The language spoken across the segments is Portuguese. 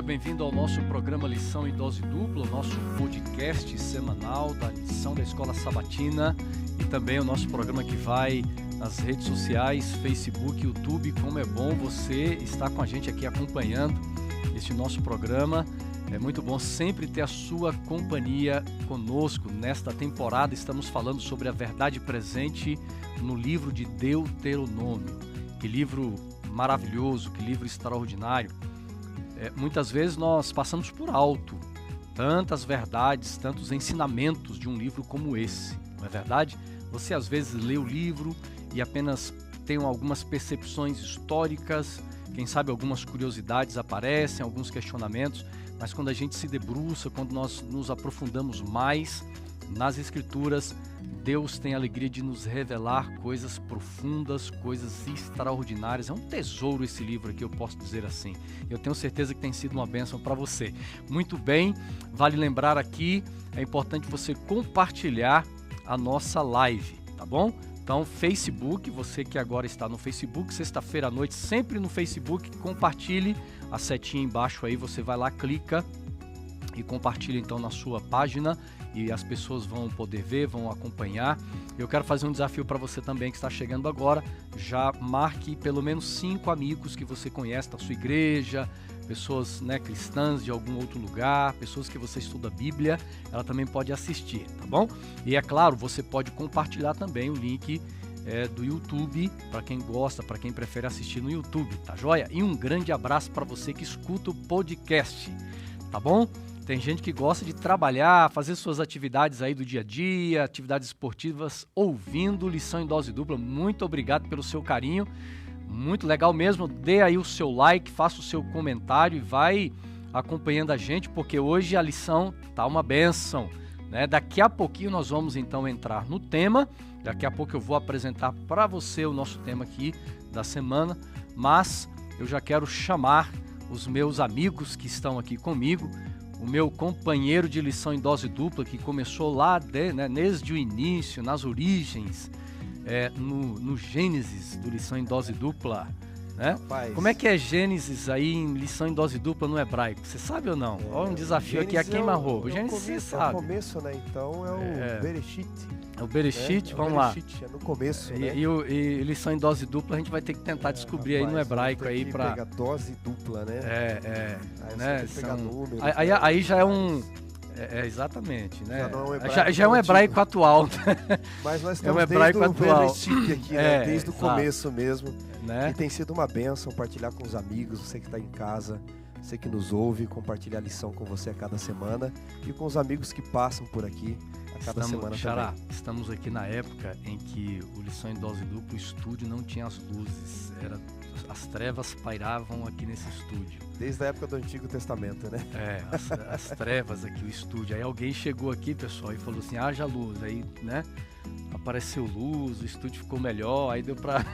seja bem-vindo ao nosso programa Lição em Dose Dupla, o nosso podcast semanal da lição da Escola Sabatina e também o nosso programa que vai nas redes sociais, Facebook, YouTube. Como é bom você estar com a gente aqui acompanhando este nosso programa. É muito bom sempre ter a sua companhia conosco. Nesta temporada estamos falando sobre a verdade presente no livro de Deuteronômio. Que livro maravilhoso, que livro extraordinário. Muitas vezes nós passamos por alto tantas verdades, tantos ensinamentos de um livro como esse, não é verdade? Você às vezes lê o livro e apenas tem algumas percepções históricas, quem sabe algumas curiosidades aparecem, alguns questionamentos, mas quando a gente se debruça, quando nós nos aprofundamos mais nas Escrituras, Deus tem a alegria de nos revelar coisas profundas, coisas extraordinárias. É um tesouro esse livro aqui, eu posso dizer assim. Eu tenho certeza que tem sido uma bênção para você. Muito bem, vale lembrar aqui, é importante você compartilhar a nossa live, tá bom? Então, Facebook, você que agora está no Facebook, sexta-feira à noite, sempre no Facebook, compartilhe a setinha embaixo aí, você vai lá, clica e compartilha então na sua página e as pessoas vão poder ver, vão acompanhar. Eu quero fazer um desafio para você também que está chegando agora. Já marque pelo menos 5 amigos que você conhece da sua igreja, pessoas cristãs de algum outro lugar, pessoas que você estuda a Bíblia, ela também pode assistir, tá bom? E é claro, você pode compartilhar também o link do YouTube, para quem gosta, para quem prefere assistir no YouTube, tá joia? E um grande abraço para você que escuta o podcast, tá bom? Tem gente que gosta de trabalhar, fazer suas atividades aí do dia a dia, atividades esportivas, ouvindo Lição em Dose Dupla. Muito obrigado pelo seu carinho, muito legal mesmo. Dê aí o seu like, faça o seu comentário e vai acompanhando a gente, porque hoje a lição tá uma bênção, né? Daqui a pouquinho nós vamos então entrar no tema, daqui a pouco eu vou apresentar para você o nosso tema aqui da semana, mas eu já quero chamar os meus amigos que estão aqui comigo, o meu companheiro de lição em dose dupla, que começou lá desde o início, nas origens, no Gênesis do lição em dose dupla. Né? Como é que é Gênesis aí em lição em dose dupla no hebraico? Você sabe ou não? Olha um desafio aqui a queima-roupa. Gênesis você sabe. É o começo, né? Então é o Bereshit. É o Bereshit, vamos lá. É no começo, né? E lição em dose dupla a gente vai ter que tentar descobrir aí no hebraico aí para pegar dose dupla, né? Né? Pegar número, aí já é um exatamente, né? Já é um hebraico atual. Mas nós estamos um hebraico desde o atual. Bereshit aqui, né? Desde o começo mesmo. Né? E tem sido uma bênção compartilhar com os amigos, você que está em casa, você que nos ouve, compartilhar a lição com você a cada semana e com os amigos que passam por aqui a cada semana também. Estamos aqui na época em que o Lição em Dose Dupla, o estúdio não tinha as luzes, as trevas pairavam aqui nesse estúdio. Desde a época do Antigo Testamento, né? As trevas aqui, o estúdio. Aí alguém chegou aqui, pessoal, e falou assim, haja luz. Aí, né, apareceu luz, o estúdio ficou melhor, aí deu pra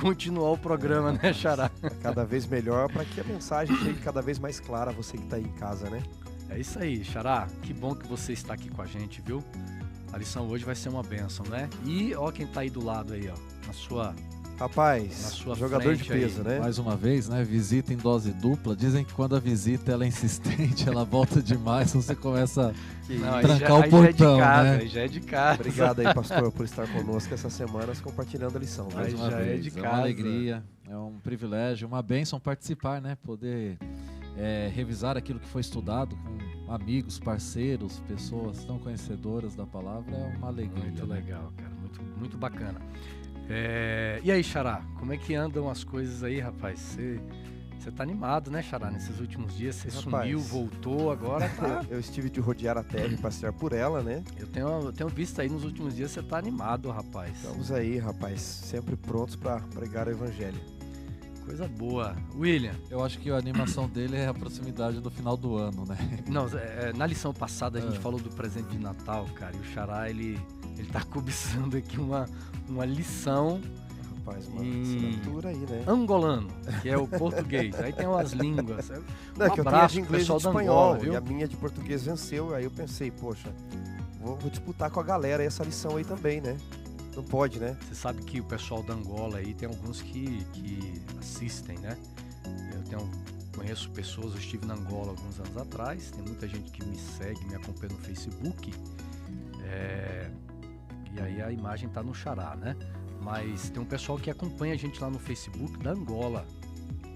continuar o programa, né, Xará? Cada vez melhor, para que a mensagem chegue cada vez mais clara a você que tá aí em casa, né? É isso aí, Xará. Que bom que você está aqui com a gente, viu? A lição hoje vai ser uma bênção, né? E ó quem tá aí do lado aí, ó, na sua jogador de peso, aí, né? Mais uma vez, né? Visita em dose dupla. Dizem que quando a visita ela é insistente, ela volta demais, você começa a trancar o portão, né? Aí já é de casa. Obrigado aí, pastor, por estar conosco essas semanas compartilhando a lição. Mais uma vez, é uma alegria, é um privilégio, uma bênção participar, né? Poder revisar aquilo que foi estudado com amigos, parceiros, pessoas tão conhecedoras da palavra, é uma alegria. Muito legal, cara, muito bacana. E aí, Xará, como é que andam as coisas aí, rapaz? Você tá animado, né, Xará? Nesses últimos dias você sumiu, voltou, agora tá... Eu estive de rodear a terra e passear por ela, né? Eu tenho visto aí nos últimos dias você tá animado, rapaz. Estamos aí, rapaz, sempre prontos para pregar o evangelho. Coisa boa. William? Eu acho que a animação dele é a proximidade do final do ano, né? Não, na lição passada a gente falou do presente de Natal, cara, e o Xará, ele tá cobiçando aqui uma lição, rapaz, uma assinatura aí, né? Angolano, que é o português. Aí tem umas línguas. Não, que eu tenho de inglês e de espanhol, Angola, viu? E a minha de português venceu, aí eu pensei, poxa, vou disputar com a galera essa lição aí também, né? Não pode, né? Você sabe que o pessoal da Angola aí tem alguns que assistem, né? Eu tenho conheço pessoas, eu estive na Angola alguns anos atrás, tem muita gente que me segue, me acompanha no Facebook, e aí a imagem está no Xará, né? Mas tem um pessoal que acompanha a gente lá no Facebook da Angola.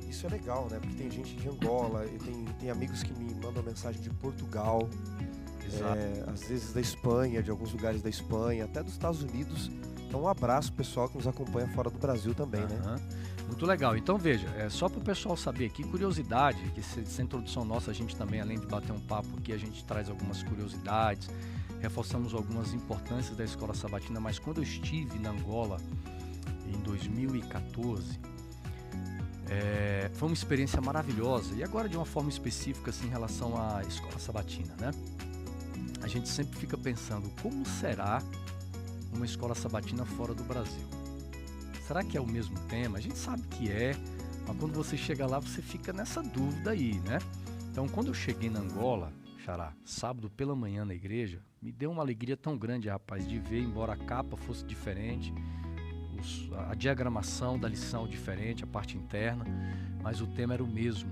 Isso é legal, né? Porque tem gente de Angola, e tem amigos que me mandam mensagem de Portugal, às vezes da Espanha, de alguns lugares da Espanha, até dos Estados Unidos. Então um abraço pessoal que nos acompanha fora do Brasil também, né? Muito legal. Então veja, só para o pessoal saber aqui, curiosidade, que essa introdução nossa, a gente também, além de bater um papo aqui, a gente traz algumas curiosidades, reforçamos algumas importâncias da Escola Sabatina, mas quando eu estive na Angola em 2014, foi uma experiência maravilhosa. E agora de uma forma específica assim, em relação à Escola Sabatina, né? A gente sempre fica pensando, como será uma Escola Sabatina fora do Brasil? Será que é o mesmo tema? A gente sabe que mas quando você chega lá, você fica nessa dúvida aí, né? Então, quando eu cheguei na Angola, Xará, sábado pela manhã na igreja, me deu uma alegria tão grande, rapaz, de ver, embora a capa fosse diferente, a diagramação da lição diferente, a parte interna, mas o tema era o mesmo.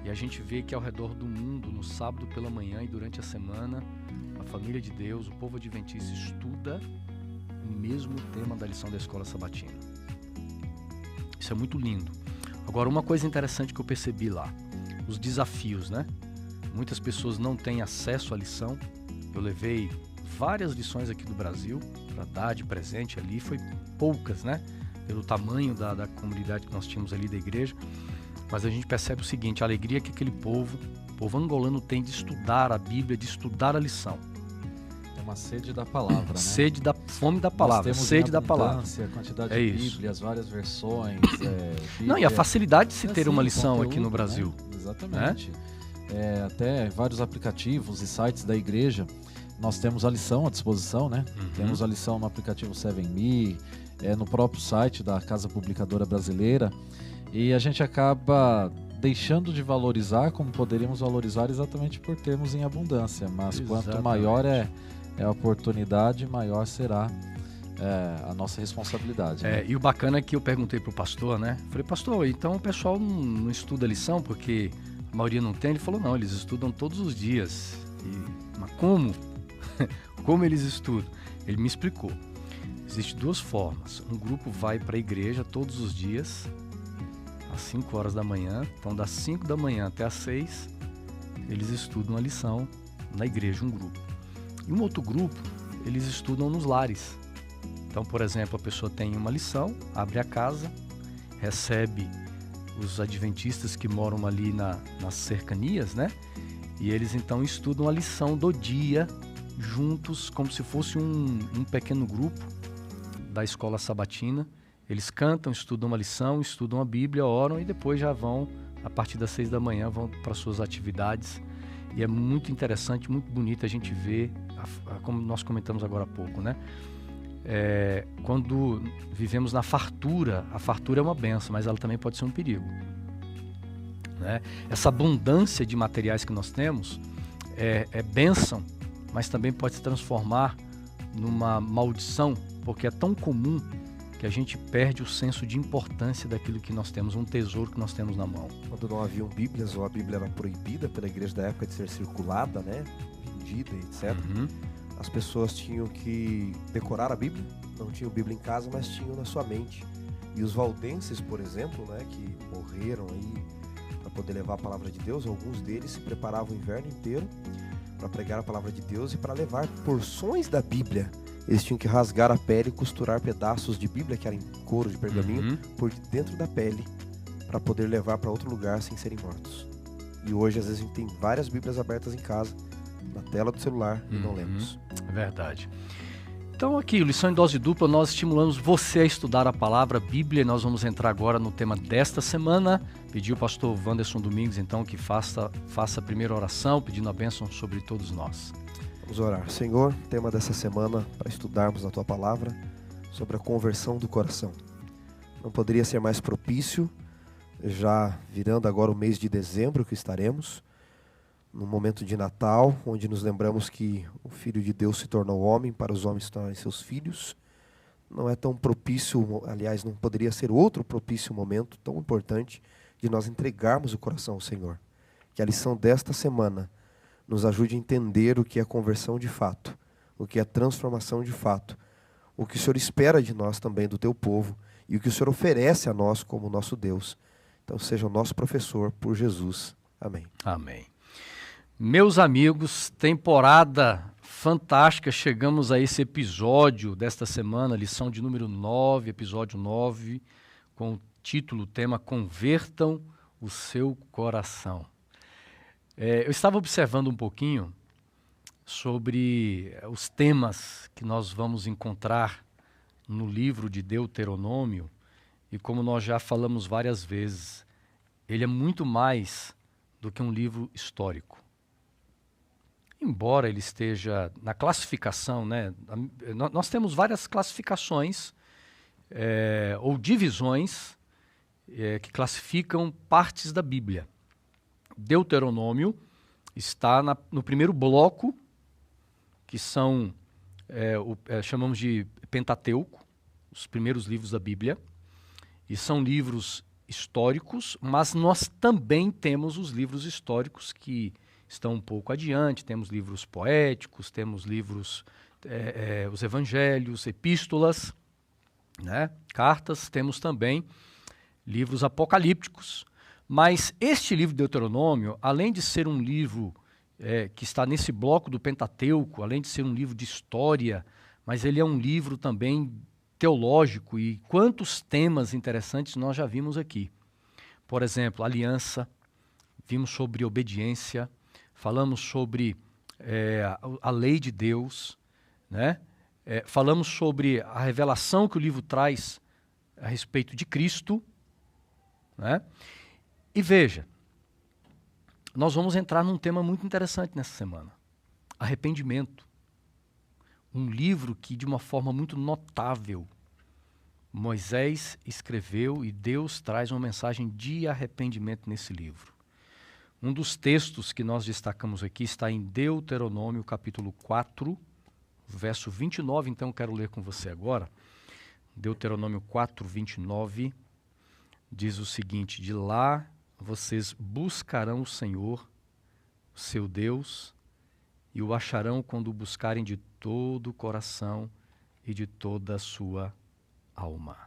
E a gente vê que ao redor do mundo, no sábado pela manhã e durante a semana, a família de Deus, o povo adventista estuda o mesmo tema da lição da Escola Sabatina. Isso é muito lindo. Agora, uma coisa interessante que eu percebi lá, os desafios, né? Muitas pessoas não têm acesso à lição. Eu levei várias lições aqui do Brasil para dar de presente ali, foi poucas, né? Pelo tamanho da comunidade que nós tínhamos ali da igreja. Mas a gente percebe o seguinte, a alegria que aquele povo angolano tem de estudar a Bíblia, de estudar a lição. Uma sede da palavra, né? Fome da palavra, sede da palavra. A quantidade de Bíblias, várias versões. Não, e a facilidade de se ter uma lição conteúdo, aqui no Brasil. Né? Exatamente. Até vários aplicativos e sites da igreja, nós temos a lição à disposição, né? Temos a lição no aplicativo 7Me, no próprio site da Casa Publicadora Brasileira, e a gente acaba deixando de valorizar como poderíamos valorizar exatamente por termos em abundância, mas quanto maior é a oportunidade, maior será a nossa responsabilidade. Né? E o bacana é que eu perguntei pro pastor, né? Falei, pastor, então o pessoal não estuda a lição porque a maioria não tem? Ele falou, não, eles estudam todos os dias. Mas como? Como eles estudam? Ele me explicou. Existem duas formas. Um grupo vai para a igreja todos os dias, às 5 horas da manhã. Então, das 5 da manhã até às 6, eles estudam a lição na igreja, um grupo. E um outro grupo, eles estudam nos lares. Então, por exemplo, a pessoa tem uma lição, abre a casa, recebe os adventistas que moram ali nas cercanias, né? E eles então estudam a lição do dia juntos, como se fosse um pequeno grupo da Escola Sabatina. Eles cantam, estudam uma lição, estudam a Bíblia, oram e depois já vão, a partir das 6 da manhã, vão para suas atividades. E é muito interessante, muito bonito a gente ver, como nós comentamos agora há pouco, né? Quando vivemos na fartura, a fartura é uma bênção, mas ela também pode ser um perigo. Né? Essa abundância de materiais que nós temos é bênção, mas também pode se transformar numa maldição, porque é tão comum que a gente perde o senso de importância daquilo que nós temos, um tesouro que nós temos na mão. Quando não haviam Bíblias, ou a Bíblia era proibida pela igreja da época de ser circulada, né, vendida, etc., as pessoas tinham que decorar a Bíblia, não tinham Bíblia em casa, mas tinham na sua mente. E os valdenses, por exemplo, né, que morreram aí para poder levar a palavra de Deus, alguns deles se preparavam o inverno inteiro para pregar a palavra de Deus e para levar porções da Bíblia. Eles tinham que rasgar a pele e costurar pedaços de Bíblia, que era em couro de pergaminho, por dentro da pele, para poder levar para outro lugar sem serem mortos. E hoje, às vezes, a gente tem várias Bíblias abertas em casa, na tela do celular, e não lemos. Verdade. Então aqui, lição em dose dupla, nós estimulamos você a estudar a palavra Bíblia. Nós vamos entrar agora no tema desta semana. Pedi ao pastor Wanderson Domingues, então, que faça a primeira oração, pedindo a bênção sobre todos nós. Vamos orar. Senhor, tema dessa semana para estudarmos a Tua Palavra sobre a conversão do coração. Não poderia ser mais propício, já virando agora o mês de dezembro que estaremos, no momento de Natal, onde nos lembramos que o Filho de Deus se tornou homem para os homens se tornarem seus filhos. Não é tão propício, aliás, não poderia ser outro propício momento tão importante de nós entregarmos o coração ao Senhor. Que a lição desta semana nos ajude a entender o que é conversão de fato, o que é transformação de fato, o que o Senhor espera de nós também, do teu povo, e o que o Senhor oferece a nós como nosso Deus. Então seja o nosso professor por Jesus. Amém. Amém. Meus amigos, temporada fantástica, chegamos a esse episódio desta semana, lição de número 9, episódio 9, com o título, o tema Convertam o seu coração. Eu estava observando um pouquinho sobre os temas que nós vamos encontrar no livro de Deuteronômio, e como nós já falamos várias vezes, ele é muito mais do que um livro histórico. Embora ele esteja na classificação, né, nós temos várias classificações ou divisões que classificam partes da Bíblia. Deuteronômio está no primeiro bloco, que são, chamamos de Pentateuco, os primeiros livros da Bíblia, e são livros históricos, mas nós também temos os livros históricos que estão um pouco adiante, temos livros poéticos, temos livros, os evangelhos, epístolas, né, cartas, temos também livros apocalípticos. Mas este livro de Deuteronômio, além de ser um livro que está nesse bloco do Pentateuco, além de ser um livro de história, mas ele é um livro também teológico, e quantos temas interessantes nós já vimos aqui. Por exemplo, aliança, vimos sobre obediência, falamos sobre a lei de Deus, né? Falamos sobre a revelação que o livro traz a respeito de Cristo, né? E veja, nós vamos entrar num tema muito interessante nessa semana, arrependimento. Um livro que, de uma forma muito notável, Moisés escreveu e Deus traz uma mensagem de arrependimento nesse livro. Um dos textos que nós destacamos aqui está em Deuteronômio, capítulo 4, verso 29, então eu quero ler com você agora. Deuteronômio 4, 29, diz o seguinte: de lá vocês buscarão o Senhor, seu Deus, e o acharão quando o buscarem de todo o coração e de toda a sua alma.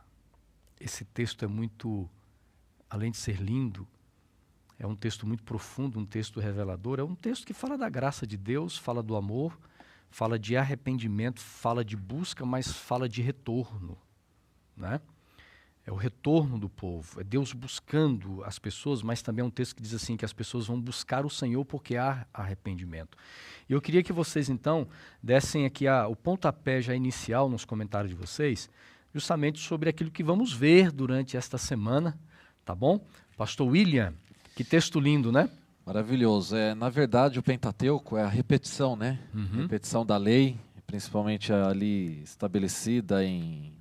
Esse texto é muito, além de ser lindo, é um texto muito profundo, um texto revelador, é um texto que fala da graça de Deus, fala do amor, fala de arrependimento, fala de busca, mas fala de retorno, né? É o retorno do povo, é Deus buscando as pessoas, mas também é um texto que diz assim, que as pessoas vão buscar o Senhor porque há arrependimento. E eu queria que vocês, então, dessem aqui o pontapé já inicial nos comentários de vocês, justamente sobre aquilo que vamos ver durante esta semana, tá bom? Pastor William, que texto lindo, né? Maravilhoso. Na verdade, o Pentateuco é a repetição, né? Repetição da lei, principalmente ali estabelecida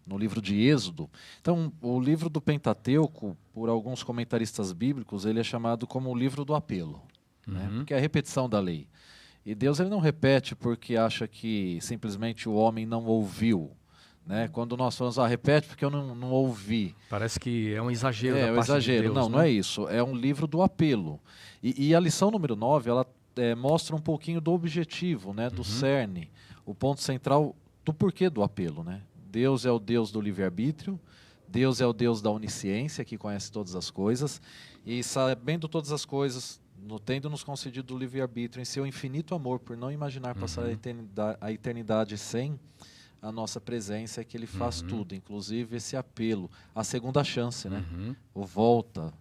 no livro de Êxodo. Então, o livro do Pentateuco, por alguns comentaristas bíblicos, ele é chamado como o livro do apelo, né? Porque é a repetição da lei. E Deus ele não repete porque acha que simplesmente o homem não ouviu, né? Quando nós falamos, repete porque eu não ouvi. Parece que é um exagero da parte parte exagero. de Deus. Não, né? Não é isso. É um livro do apelo. E a lição número 9, ela mostra um pouquinho do objetivo, né? Do cerne, o ponto central do porquê do apelo, né? Deus é o Deus do livre-arbítrio, Deus é o Deus da onisciência, que conhece todas as coisas, e sabendo todas as coisas, tendo nos concedido o livre-arbítrio em seu infinito amor, por não imaginar passar a eternidade sem a nossa presença, é que ele faz tudo, inclusive esse apelo, a segunda chance, né? O volta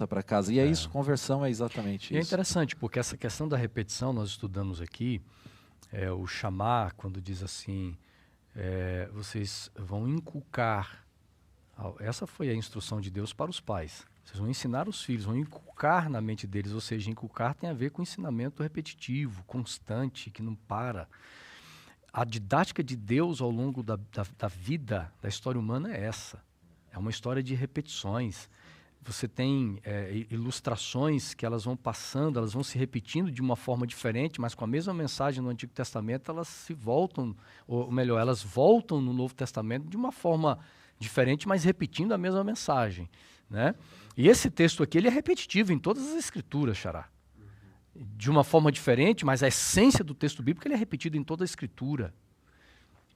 para casa. E é isso, conversão é exatamente isso. É interessante, porque essa questão da repetição, nós estudamos aqui, o chamar, quando diz assim, vocês vão inculcar, essa foi a instrução de Deus para os pais, vocês vão ensinar os filhos, vão inculcar na mente deles, ou seja, inculcar tem a ver com ensinamento repetitivo, constante, que não para. A didática de Deus ao longo da vida, da história humana é essa. É uma história de repetições. Você tem ilustrações que elas vão passando, elas vão se repetindo de uma forma diferente, mas com a mesma mensagem no Antigo Testamento, elas se voltam, ou melhor, elas voltam no Novo Testamento de uma forma diferente, mas repetindo a mesma mensagem, né? E esse texto aqui, ele é repetitivo em todas as escrituras, Xará. De uma forma diferente, mas a essência do texto bíblico ele é repetido em toda a escritura.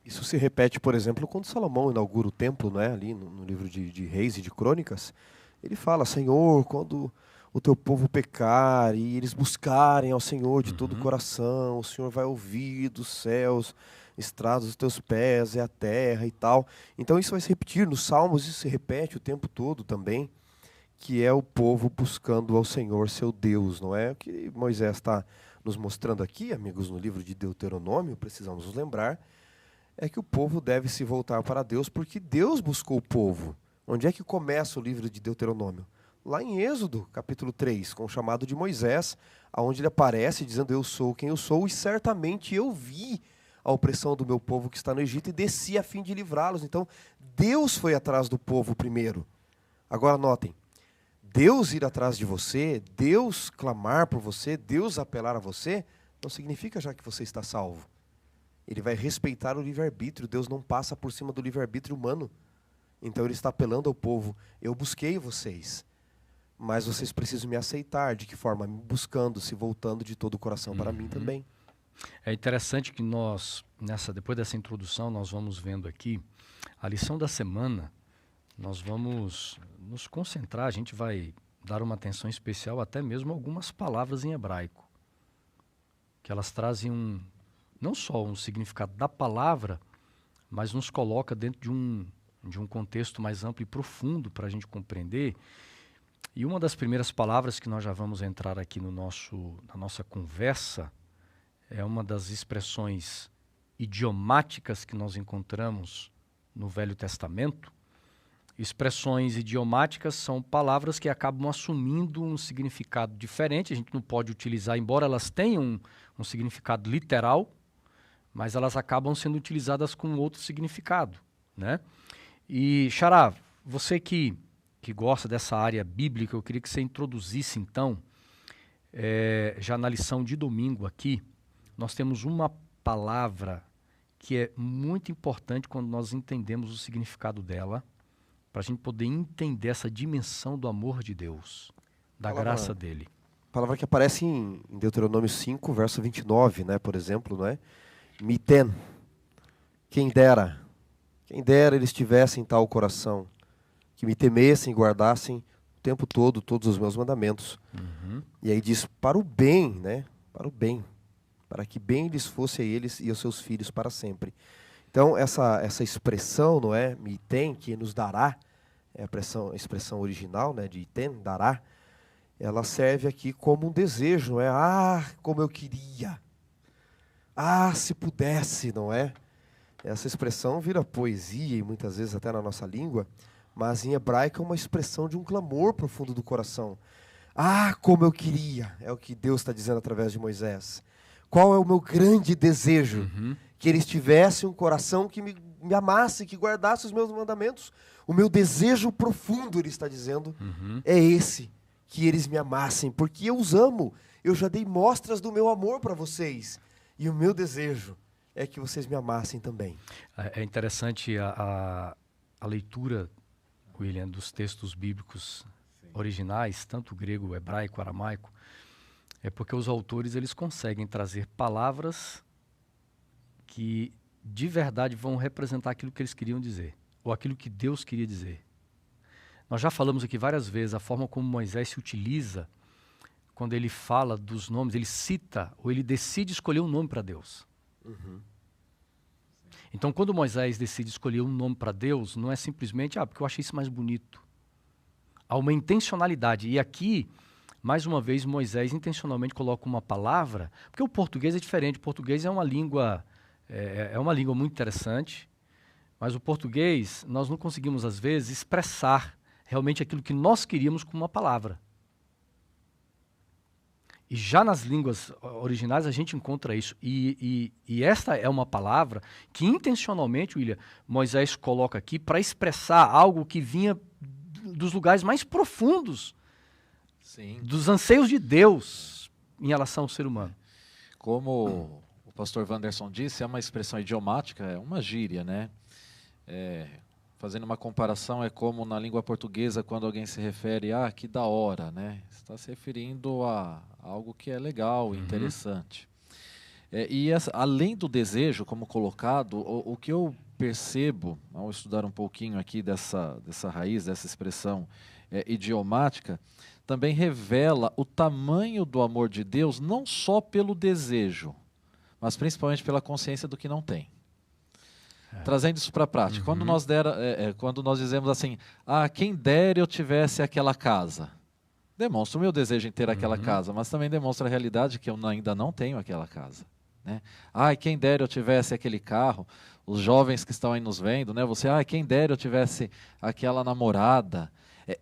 Isso se repete, por exemplo, quando Salomão inaugura o templo, né, ali no livro de Reis e de Crônicas. Ele fala, Senhor, quando o teu povo pecar e eles buscarem ao Senhor de todo o coração, o Senhor vai ouvir dos céus, estrados dos teus pés, é a terra e tal. Então isso vai se repetir, nos Salmos isso se repete o tempo todo também, que é o povo buscando ao Senhor, seu Deus, não é? O que Moisés está nos mostrando aqui, amigos, no livro de Deuteronômio, precisamos nos lembrar, é que o povo deve se voltar para Deus, porque Deus buscou o povo. Onde é que começa o livro de Deuteronômio? Lá em Êxodo, capítulo 3, com o chamado de Moisés, onde ele aparece dizendo, eu sou quem eu sou, e certamente eu vi a opressão do meu povo que está no Egito e desci a fim de livrá-los. Então, Deus foi atrás do povo primeiro. Agora, notem, Deus ir atrás de você, Deus clamar por você, Deus apelar a você, não significa já que você está salvo. Ele vai respeitar o livre-arbítrio, Deus não passa por cima do livre-arbítrio humano. Então ele está apelando ao povo, eu busquei vocês, mas vocês precisam me aceitar. De que forma? Me buscando, se voltando de todo o coração para mim também. É interessante que nós, depois dessa introdução, nós vamos vendo aqui a lição da semana. Nós vamos nos concentrar, a gente vai dar uma atenção especial até mesmo a algumas palavras em hebraico, que elas trazem não só um significado da palavra, mas nos coloca dentro de um contexto mais amplo e profundo para a gente compreender. E uma das primeiras palavras que nós já vamos entrar aqui na nossa conversa é uma das expressões idiomáticas que nós encontramos no Velho Testamento. Expressões idiomáticas são palavras que acabam assumindo um significado diferente. A gente não pode utilizar, embora elas tenham um significado literal, mas elas acabam sendo utilizadas com outro significado, né? E, Xará, você que gosta dessa área bíblica, eu queria que você introduzisse, então, já na lição de domingo aqui, nós temos uma palavra que é muito importante quando nós entendemos o significado dela, para a gente poder entender essa dimensão do amor de Deus, da graça dele. Palavra que aparece em Deuteronômio 5, verso 29, né, por exemplo, não é? Miten, quem dera eles tivessem tal coração, que me temessem e guardassem o tempo todo todos os meus mandamentos. E aí diz, para o bem, né? Para o bem, para que bem lhes fosse a eles e aos seus filhos para sempre. Então, essa expressão, não é? Miten, que nos dará, é a expressão original, né? De iten, dará, ela serve aqui como um desejo, não é? Ah, como eu queria! Ah, se pudesse, não é? Essa expressão vira poesia e muitas vezes até na nossa língua, mas em hebraico é uma expressão de um clamor profundo do coração. Ah, como eu queria! É o que Deus está dizendo através de Moisés. Qual é o meu grande desejo? Que eles tivessem um coração que me amasse, que guardasse os meus mandamentos. O meu desejo profundo, ele está dizendo, é esse, que eles me amassem, porque eu os amo. Eu já dei mostras do meu amor para vocês. E o meu desejo é que vocês me amassem também. É interessante a leitura, William, dos textos bíblicos originais, tanto grego, hebraico, aramaico, é porque os autores eles conseguem trazer palavras que de verdade vão representar aquilo que eles queriam dizer, ou aquilo que Deus queria dizer. Nós já falamos aqui várias vezes a forma como Moisés se utiliza quando ele fala dos nomes, ele cita ou ele decide escolher um nome para Deus. Então, quando Moisés decide escolher um nome para Deus, não é simplesmente, porque eu achei isso mais bonito. Há uma intencionalidade. E aqui, mais uma vez, Moisés intencionalmente coloca uma palavra, porque o português é diferente. O português é uma língua muito interessante, mas o português, nós não conseguimos, às vezes, expressar realmente aquilo que nós queríamos com uma palavra. E já nas línguas originais a gente encontra isso. E esta é uma palavra que intencionalmente, William, Moisés coloca aqui para expressar algo que vinha dos lugares mais profundos, dos anseios de Deus em relação ao ser humano. Como o pastor Wanderson disse, é uma expressão idiomática, é uma gíria, né? fazendo uma comparação, é como na língua portuguesa, quando alguém se refere a que da hora, né? Está se referindo a algo que é legal, interessante. Além do desejo, como colocado, o que eu percebo, ao estudar um pouquinho aqui dessa raiz, dessa expressão idiomática, também revela o tamanho do amor de Deus, não só pelo desejo, mas principalmente pela consciência do que não tem. Trazendo isso para a prática, quando nós dizemos assim, quem dera eu tivesse aquela casa, demonstra o meu desejo em ter aquela casa, mas também demonstra a realidade que eu ainda não tenho aquela casa. Né? Quem dera eu tivesse aquele carro, os jovens que estão aí nos vendo, né? Quem dera eu tivesse aquela namorada.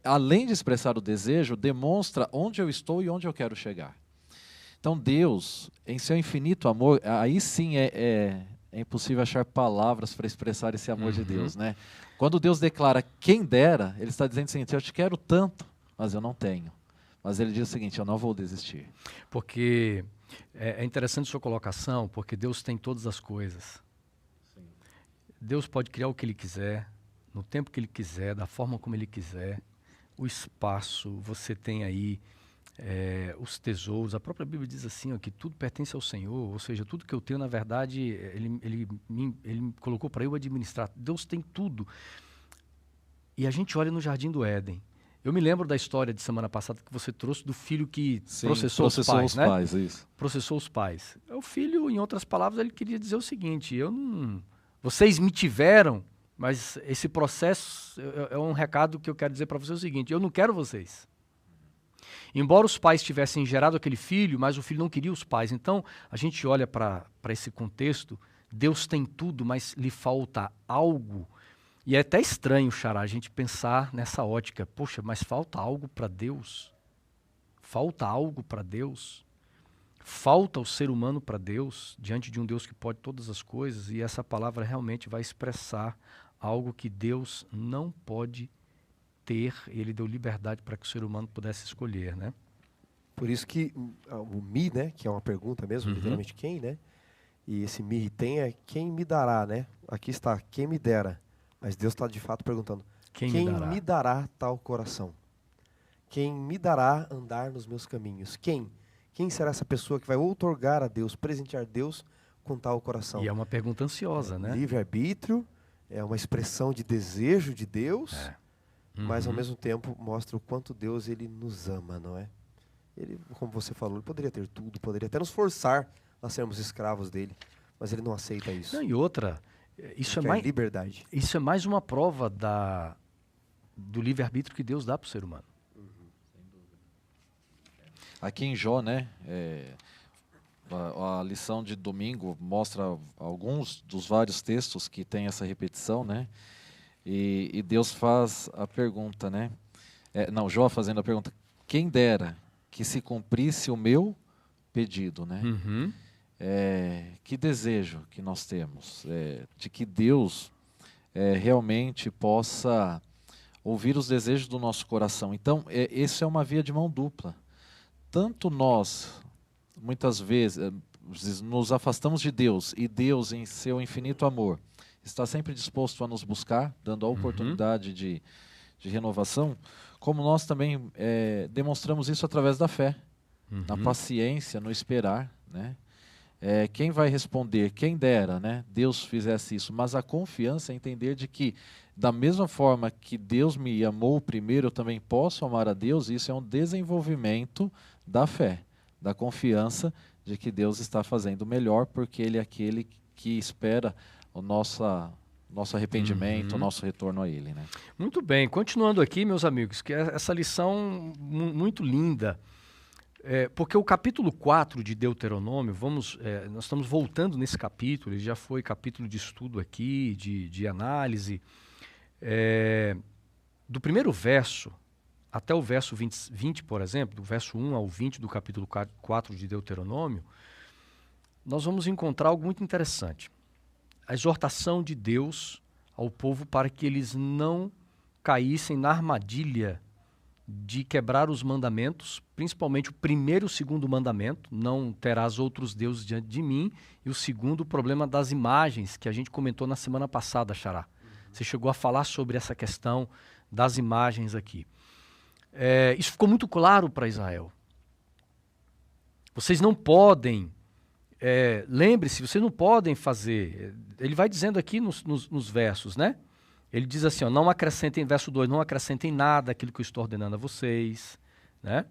Além de expressar o desejo, demonstra onde eu estou e onde eu quero chegar. Então Deus, em seu infinito amor, aí sim é impossível achar palavras para expressar esse amor de Deus, né? Quando Deus declara quem dera, Ele está dizendo o seguinte, eu te quero tanto, mas eu não tenho. Mas Ele diz o seguinte, eu não vou desistir. Porque é interessante sua colocação, porque Deus tem todas as coisas. Sim. Deus pode criar o que Ele quiser, no tempo que Ele quiser, da forma como Ele quiser. O espaço, você tem aí os tesouros. A própria Bíblia diz assim, que tudo pertence ao Senhor, ou seja, tudo que eu tenho, na verdade, Ele me colocou para eu administrar. Deus tem tudo. E a gente olha no Jardim do Éden. Eu me lembro da história de semana passada que você trouxe do filho que processou os pais, né? Isso. Processou os pais. O filho, em outras palavras, ele queria dizer o seguinte, vocês me tiveram, mas esse processo é um recado que eu quero dizer para vocês o seguinte, eu não quero vocês. Embora os pais tivessem gerado aquele filho, mas o filho não queria os pais. Então, a gente olha para esse contexto, Deus tem tudo, mas lhe falta algo. E é até estranho, Xará, a gente pensar nessa ótica. Poxa, mas falta algo para Deus? Falta algo para Deus? Falta o ser humano para Deus, diante de um Deus que pode todas as coisas? E essa palavra realmente vai expressar algo que Deus não pode ter. Ele deu liberdade para que o ser humano pudesse escolher, né? Por isso que o me, né, que é uma pergunta mesmo, literalmente quem, né? E esse me tem é quem me dará, né? Aqui está, quem me dera. Mas Deus está de fato perguntando, quem me dará tal coração? Quem me dará andar nos meus caminhos? Quem? Quem será essa pessoa que vai outorgar a Deus, presentear Deus com tal coração? E é uma pergunta ansiosa, né? Livre-arbítrio, é uma expressão de desejo de Deus, mas ao mesmo tempo mostra o quanto Deus ele nos ama, não é? Ele, como você falou, ele poderia ter tudo, poderia até nos forçar a sermos escravos dele, mas ele não aceita isso. Não, e outra... Isso liberdade. Isso é mais uma prova do livre-arbítrio que Deus dá para o ser humano. Sem dúvida. Aqui em Jó, né, a lição de domingo mostra alguns dos vários textos que tem essa repetição, né? E Deus faz a pergunta, né? Jó fazendo a pergunta, quem dera que se cumprisse o meu pedido, né? Que desejo que nós temos de que Deus realmente possa ouvir os desejos do nosso coração. Então, isso é uma via de mão dupla. Tanto nós, muitas vezes, nos afastamos de Deus, e Deus, em seu infinito amor, está sempre disposto a nos buscar, dando a oportunidade de renovação, como nós também demonstramos isso através da fé, na paciência, no esperar, né? Quem vai responder? Quem dera, né? Deus fizesse isso, mas a confiança é entender de que, da mesma forma que Deus me amou primeiro, eu também posso amar a Deus, e isso é um desenvolvimento da fé, da confiança de que Deus está fazendo o melhor, porque Ele é aquele que espera o nosso arrependimento, o nosso retorno a Ele, né? Muito bem, continuando aqui, meus amigos, que essa lição muito linda. Porque o capítulo 4 de Deuteronômio, nós estamos voltando nesse capítulo, ele já foi capítulo de estudo aqui, de análise. Do primeiro verso até o verso 20, por exemplo, do verso 1 ao 20 do capítulo 4 de Deuteronômio, nós vamos encontrar algo muito interessante. A exortação de Deus ao povo para que eles não caíssem na armadilha de quebrar os mandamentos, principalmente o primeiro e o segundo mandamento, não terás outros deuses diante de mim, e o segundo, o problema das imagens, que a gente comentou na semana passada, Xará. Você chegou a falar sobre essa questão das imagens aqui. Isso ficou muito claro para Israel. Vocês não podem, lembre-se, vocês não podem fazer. Ele vai dizendo aqui nos versos, né? Ele diz assim, ó, não acrescentem, verso 2, não acrescentem nada àquilo que eu estou ordenando a vocês, né?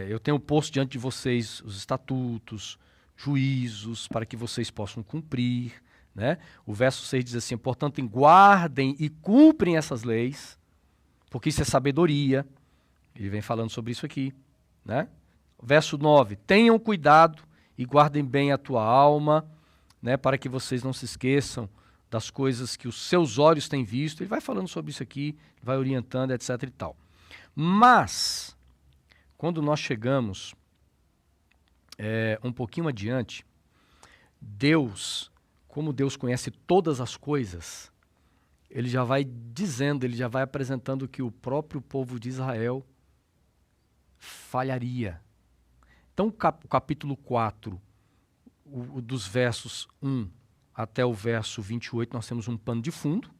Eu tenho posto diante de vocês os estatutos, juízos, para que vocês possam cumprir, né? O verso 6 diz assim, portanto, guardem e cumprem essas leis, porque isso é sabedoria. Ele vem falando sobre isso aqui, né? Verso 9, tenham cuidado e guardem bem a tua alma, né, para que vocês não se esqueçam das coisas que os seus olhos têm visto. Ele vai falando sobre isso aqui, vai orientando, etc. e tal. Mas, quando nós chegamos um pouquinho adiante, Deus, como Deus conhece todas as coisas, ele já vai dizendo, ele já vai apresentando que o próprio povo de Israel falharia. Então, o capítulo 4, dos versos 1 até o verso 28, nós temos um pano de fundo,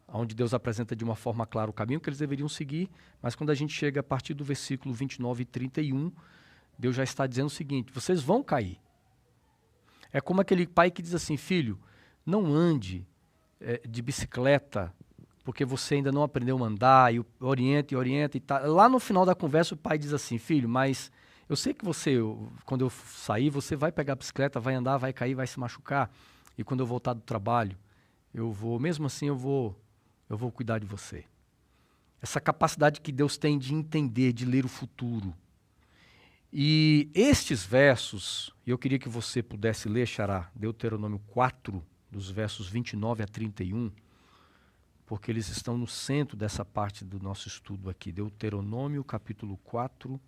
onde Deus apresenta de uma forma clara o caminho que eles deveriam seguir, mas quando a gente chega a partir do versículo 29 e 31, Deus já está dizendo o seguinte, vocês vão cair. É como aquele pai que diz assim, filho, não ande de bicicleta, porque você ainda não aprendeu a andar, e orienta e tal. Lá no final da conversa o pai diz assim, filho, mas eu sei que você, quando eu sair, você vai pegar a bicicleta, vai andar, vai cair, vai se machucar, e quando eu voltar do trabalho, mesmo assim eu vou cuidar de você. Essa capacidade que Deus tem de entender, de ler o futuro. E estes versos, eu queria que você pudesse ler, Xará, Deuteronômio 4, dos versos 29 a 31, porque eles estão no centro dessa parte do nosso estudo aqui. Deuteronômio, capítulo 4,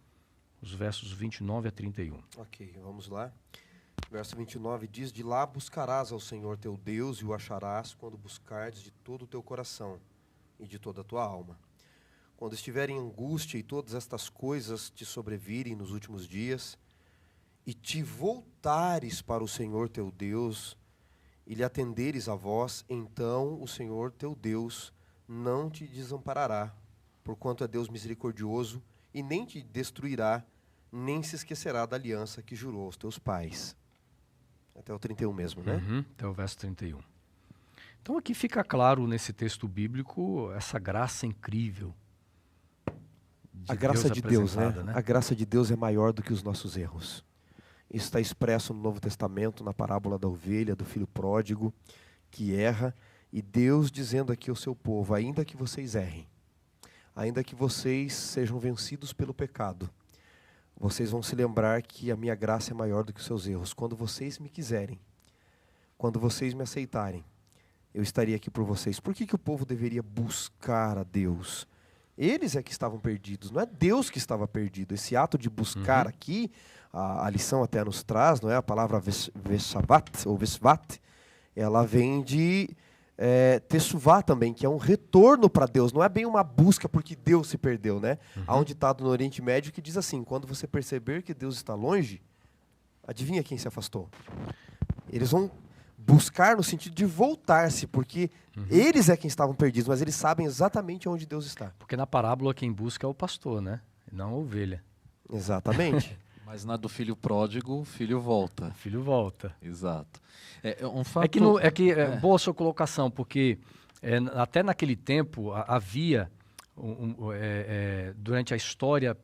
os versos 29 a 31. Ok, vamos lá. Verso 29 diz, de lá buscarás ao Senhor teu Deus e o acharás quando buscardes de todo o teu coração e de toda a tua alma. Quando estiver em angústia e todas estas coisas te sobrevirem nos últimos dias, e te voltares para o Senhor teu Deus, e lhe atenderes a voz, então o Senhor teu Deus não te desamparará, porquanto é Deus misericordioso, e nem te destruirá, nem se esquecerá da aliança que jurou aos teus pais. Até o 31 mesmo, né? Até o verso 31. Então aqui fica claro nesse texto bíblico essa graça incrível. A graça de Deus, né? A graça de Deus é maior do que os nossos erros. Isso está expresso no Novo Testamento, na parábola da ovelha, do filho pródigo, que erra, e Deus dizendo aqui ao seu povo, ainda que vocês errem, ainda que vocês sejam vencidos pelo pecado, vocês vão se lembrar que a minha graça é maior do que os seus erros. Quando vocês me quiserem, quando vocês me aceitarem, eu estaria aqui por vocês. Por que o povo deveria buscar a Deus? Eles é que estavam perdidos, não é Deus que estava perdido. Esse ato de buscar aqui, a lição até nos traz, não é? A palavra veshavat, ou vesvat, ela vem de teshuvá também, que é um retorno para Deus. Não é bem uma busca porque Deus se perdeu, né? Há um ditado no Oriente Médio que diz assim, quando você perceber que Deus está longe, adivinha quem se afastou? Eles vão buscar no sentido de voltar-se, porque eles é quem estavam perdidos, mas eles sabem exatamente onde Deus está. Porque na parábola quem busca é o pastor, né? E não a ovelha. Exatamente. Mas na do filho pródigo, o filho volta. O filho volta. Exato. Um fato... Boa a sua colocação, porque até naquele tempo havia, durante a história,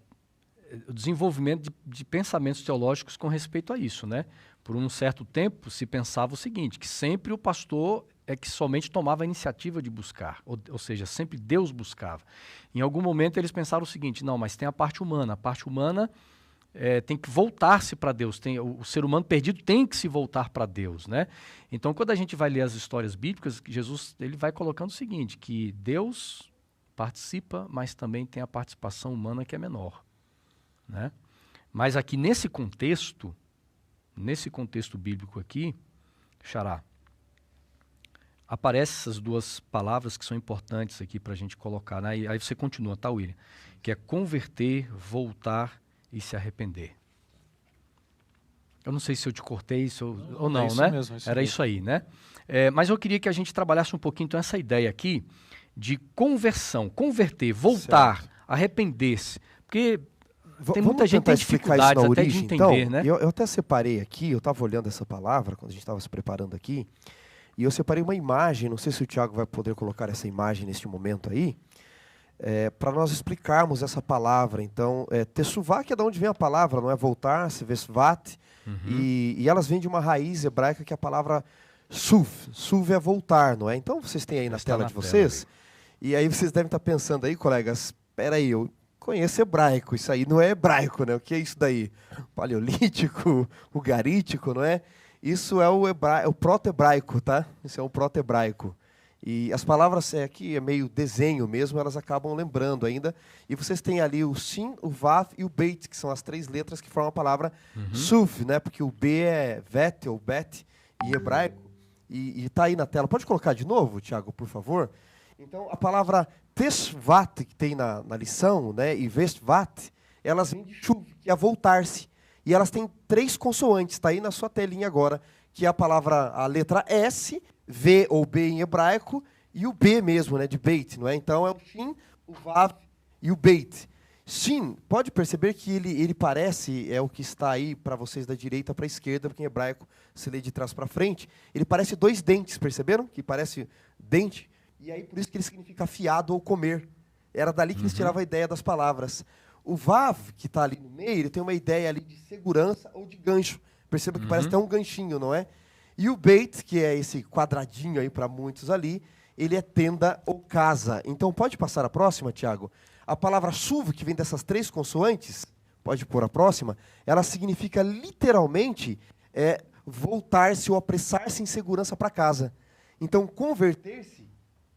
o desenvolvimento de pensamentos teológicos com respeito a isso, né? Por um certo tempo se pensava o seguinte, que sempre o pastor é que somente tomava a iniciativa de buscar, ou seja, sempre Deus buscava. Em algum momento eles pensaram o seguinte, não, mas tem a parte humana tem que voltar-se para Deus, o ser humano perdido tem que se voltar para Deus, né? Então quando a gente vai ler as histórias bíblicas, Jesus ele vai colocando o seguinte, que Deus participa, mas também tem a participação humana que é menor, né? Mas aqui nesse contexto bíblico aqui, Xará, aparecem essas duas palavras que são importantes aqui para a gente colocar, né? E aí você continua, tá, William? Que é converter, voltar e se arrepender. Eu não sei se eu te cortei ou não, isso né? Mesmo, isso Era mesmo. isso aí, né? Mas eu queria que a gente trabalhasse um pouquinho, então, essa ideia aqui de conversão, converter, voltar, arrepender-se. Porque tem muita gente que tem dificuldades até de entender, então, né? Eu até separei aqui, eu estava olhando essa palavra quando a gente estava se preparando aqui, e eu separei uma imagem, não sei se o Tiago vai poder colocar essa imagem neste momento aí, para nós explicarmos essa palavra. Então, teshuvá, que é de onde vem a palavra, não é voltar-se, vesvat, e elas vêm de uma raiz hebraica que é a palavra suv. Suv é voltar, não é? Então, vocês têm aí na tela de vocês, e aí vocês devem estar pensando aí, colegas, espera aí, eu conheço hebraico, isso aí não é hebraico, né? O que é isso daí? Paleolítico, ugarítico, não é? Isso é o proto-hebraico, tá? Isso é o proto-hebraico. E as palavras aqui é meio desenho mesmo, elas acabam lembrando ainda. E vocês têm ali o Shin, o Vav e o Beit, que são as 3 letras que formam a palavra Suv, né? Porque o B é Vet ou Bet em hebraico. E está aí na tela. Pode colocar de novo, Tiago, por favor? Então, a palavra Teshvat, que tem na lição, né, e Vestvat, elas vêm de Shuv, que é voltar-se. E elas têm 3 consoantes, está aí na sua telinha agora, que é a letra S, V ou B em hebraico, e o B mesmo, né, de Beit, não é? Então, é o Shin, o Vav e o Beit. Shin, pode perceber que ele parece, é o que está aí para vocês da direita para a esquerda, porque em hebraico se lê de trás para frente, ele parece 2 dentes, perceberam? Que parece dente. E aí, por isso que ele significa afiado ou comer. Era dali que eles tiravam a ideia das palavras. O Vav, que está ali no meio, ele tem uma ideia ali de segurança ou de gancho. Perceba que parece até um ganchinho, não é? E o Beit, que é esse quadradinho aí para muitos ali, ele é tenda ou casa. Então, pode passar a próxima, Tiago? A palavra Shuv, que vem dessas 3 consoantes, pode pôr a próxima, ela significa literalmente voltar-se ou apressar-se em segurança para casa. Então, converter-se,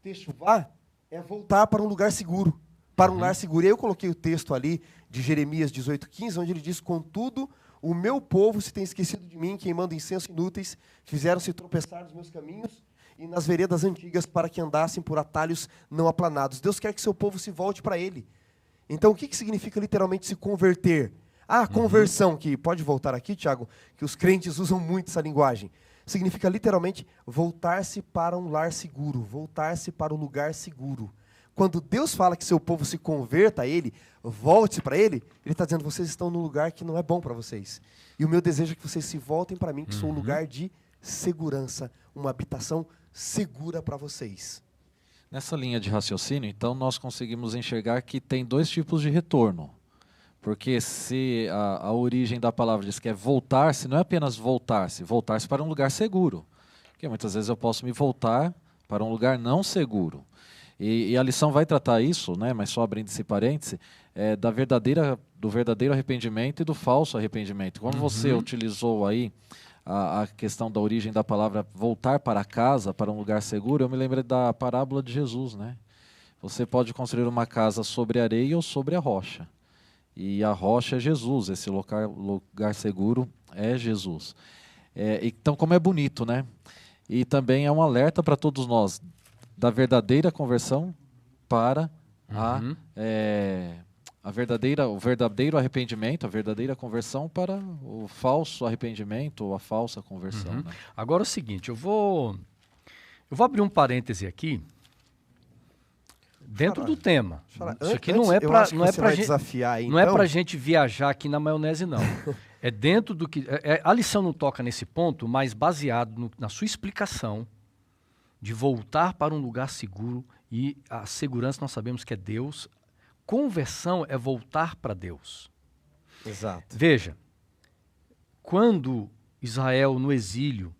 teshuvá, é voltar para um lugar seguro, para um lar seguro. E aí eu coloquei o texto ali de Jeremias 18:15, onde ele diz: contudo, o meu povo se tem esquecido de mim, queimando incenso inúteis, fizeram-se tropeçar nos meus caminhos e nas veredas antigas para que andassem por atalhos não aplanados. Deus quer que seu povo se volte para ele. Então, o que significa literalmente se converter? Conversão, que pode voltar aqui, Tiago, que os crentes usam muito essa linguagem. Significa literalmente voltar-se para um lar seguro, voltar-se para um lugar seguro. Quando Deus fala que seu povo se converta a Ele, volte para Ele, Ele está dizendo: vocês estão num lugar que não é bom para vocês. E o meu desejo é que vocês se voltem para mim, que sou um lugar de segurança, uma habitação segura para vocês. Nessa linha de raciocínio, então, nós conseguimos enxergar que tem 2 tipos de retorno. Porque se a origem da palavra diz que é voltar-se, não é apenas voltar-se para um lugar seguro. Porque muitas vezes eu posso me voltar para um lugar não seguro. E a lição vai tratar isso, né, mas só abrindo esse parêntese, do verdadeiro arrependimento e do falso arrependimento. Como você utilizou aí a questão da origem da palavra voltar para casa, para um lugar seguro, eu me lembrei da parábola de Jesus, né? Você pode construir uma casa sobre a areia ou sobre a rocha. E a rocha é Jesus, esse lugar seguro é Jesus. Então, como é bonito, né? E também é um alerta para todos nós da verdadeira conversão para o verdadeiro arrependimento, a verdadeira conversão para o falso arrependimento ou a falsa conversão. Né? Agora é o seguinte, eu vou abrir um parêntese aqui. Dentro do tema. Isso aqui não é para a gente viajar aqui na maionese, não. É dentro do que... a lição não toca nesse ponto, mas baseado na sua explicação de voltar para um lugar seguro, e a segurança nós sabemos que é Deus. Conversão é voltar para Deus. Exato. Veja, quando Israel no exílio,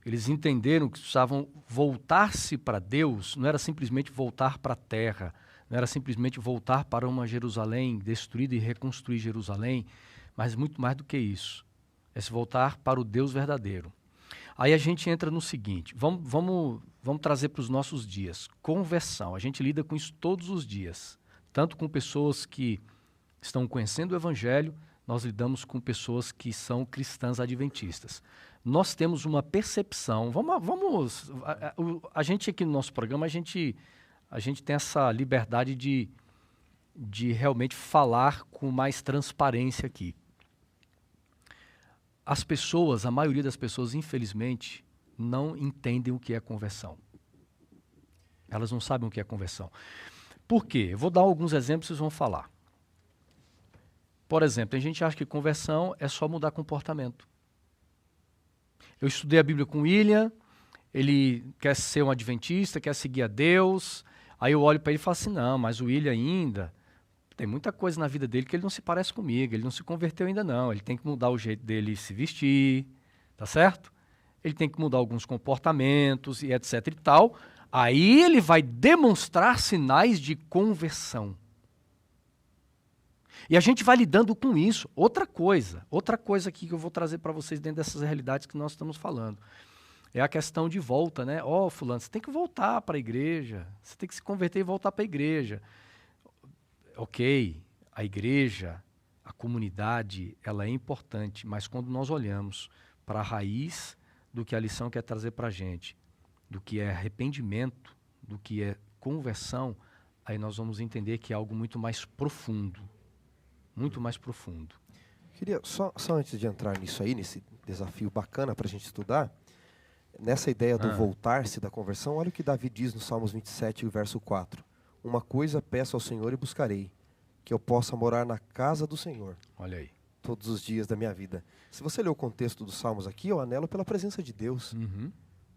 eles entenderam que precisavam voltar-se para Deus, não era simplesmente voltar para a terra, não era simplesmente voltar para uma Jerusalém destruída e reconstruir Jerusalém, mas muito mais do que isso. É se voltar para o Deus verdadeiro. Aí a gente entra no seguinte, vamos trazer para os nossos dias. Conversão, a gente lida com isso todos os dias. Tanto com pessoas que estão conhecendo o Evangelho, nós lidamos com pessoas que são cristãs adventistas. Nós temos uma percepção, a gente aqui no nosso programa, a gente tem essa liberdade de realmente falar com mais transparência aqui. as pessoas, a maioria das pessoas, infelizmente, não entendem o que é conversão. Elas não sabem o que é conversão. Por quê? Eu vou dar alguns exemplos e vocês vão falar. Por exemplo, a gente acha que conversão é só mudar comportamento. Eu estudei a Bíblia com o William, ele quer ser um adventista, quer seguir a Deus. Aí eu olho para ele e falo assim, não, mas o William ainda tem muita coisa na vida dele que ele não se parece comigo, ele não se converteu ainda não, ele tem que mudar o jeito dele se vestir, tá certo? Ele tem que mudar alguns comportamentos e etc e tal. Aí ele vai demonstrar sinais de conversão. E a gente vai lidando com isso. Outra coisa aqui que eu vou trazer para vocês dentro dessas realidades que nós estamos falando. É a questão de volta, né? Fulano, você tem que voltar para a igreja, você tem que se converter e voltar para a igreja. Ok, a igreja, a comunidade, ela é importante, mas quando nós olhamos para a raiz do que a lição quer trazer para a gente, do que é arrependimento, do que é conversão, aí nós vamos entender que é algo muito mais profundo. Muito mais profundo. Queria, só antes de entrar nisso aí, nesse desafio bacana para a gente estudar, nessa ideia do voltar-se da conversão, olha o que Davi diz no Salmos 27, verso 4. Uma coisa peço ao Senhor e buscarei, que eu possa morar na casa do Senhor. Olha aí. Todos os dias da minha vida. Se você ler o contexto dos Salmos aqui, eu anelo pela presença de Deus.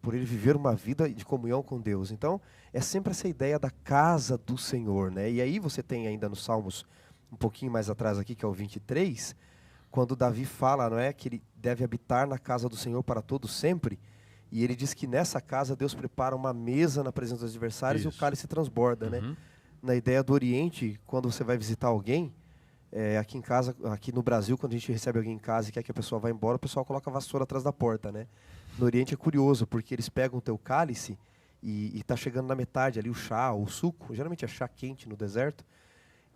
Por ele viver uma vida de comunhão com Deus. Então, é sempre essa ideia da casa do Senhor, né? E aí você tem ainda nos Salmos, um pouquinho mais atrás aqui, que é o 23, quando Davi fala, não é, que ele deve habitar na casa do Senhor para todo sempre, e ele diz que nessa casa Deus prepara uma mesa na presença dos adversários. Isso. E o cálice transborda, né? Na ideia do Oriente, quando você vai visitar alguém, aqui em casa, aqui no Brasil, quando a gente recebe alguém em casa e quer que a pessoa vá embora, o pessoal coloca a vassoura atrás da porta, né? No Oriente é curioso, porque eles pegam o teu cálice e está chegando na metade ali o chá, o suco, geralmente é chá quente no deserto,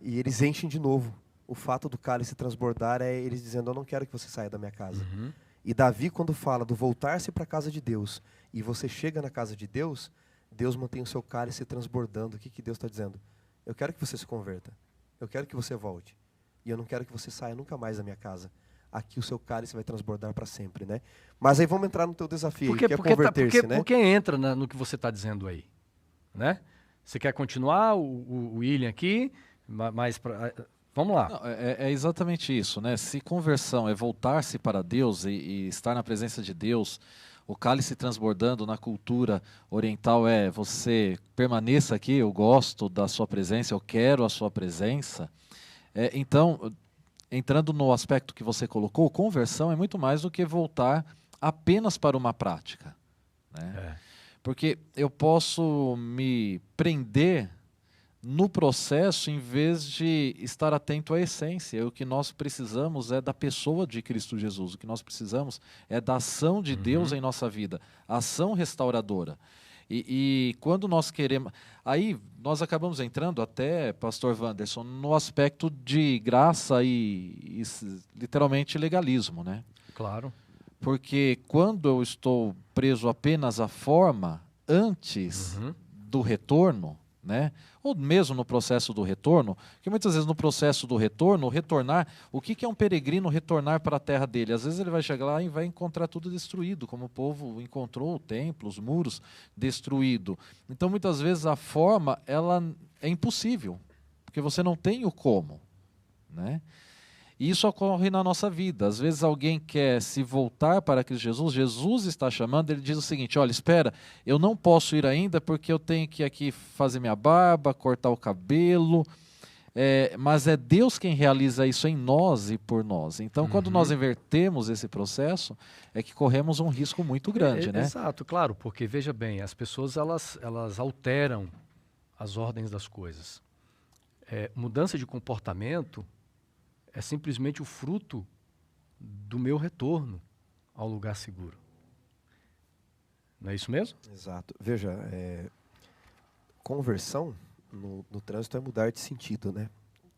e eles enchem de novo. O fato do cálice transbordar é eles dizendo, eu não quero que você saia da minha casa. E Davi, quando fala do voltar-se para a casa de Deus, e você chega na casa de Deus, Deus mantém o seu cálice transbordando. O que Deus está dizendo? Eu quero que você se converta. Eu quero que você volte. E eu não quero que você saia nunca mais da minha casa. Aqui o seu cálice vai transbordar para sempre, né? Mas aí vamos entrar no teu desafio, que é converter-se, né? Porque entra no que você está dizendo aí, né? Você quer continuar o William aqui, mas vamos lá. Não, é exatamente isso, né? Se conversão é voltar-se para Deus e estar na presença de Deus, o cálice transbordando na cultura oriental é você permaneça aqui, eu gosto da sua presença, eu quero a sua presença. Então, entrando no aspecto que você colocou, conversão é muito mais do que voltar apenas para uma prática, né? Porque eu posso me prender no processo em vez de estar atento à essência. O que nós precisamos é da pessoa de Cristo Jesus, o que nós precisamos é da ação de Deus em nossa vida, ação restauradora. E quando nós queremos... Aí nós acabamos entrando até, pastor Wanderson, no aspecto de graça e literalmente legalismo, né? Claro. Porque quando eu estou preso apenas à forma antes do retorno, né? Ou mesmo no processo do retorno, que muitas vezes no processo do retorno, retornar, o que é um peregrino retornar para a terra dele? Às vezes ele vai chegar lá e vai encontrar tudo destruído, como o povo encontrou o templo, os muros destruído. Então muitas vezes a forma ela é impossível, porque você não tem o como, né? E isso ocorre na nossa vida. Às vezes alguém quer se voltar para Cristo Jesus, Jesus está chamando, ele diz o seguinte, olha, espera, eu não posso ir ainda porque eu tenho que aqui fazer minha barba, cortar o cabelo, mas é Deus quem realiza isso em nós e por nós. Então, quando nós invertemos esse processo, é que corremos um risco muito grande, né? Exato, claro, porque veja bem, as pessoas elas alteram as ordens das coisas. Mudança de comportamento é simplesmente o fruto do meu retorno ao lugar seguro. Não é isso mesmo? Exato. Veja, conversão no trânsito é mudar de sentido, né?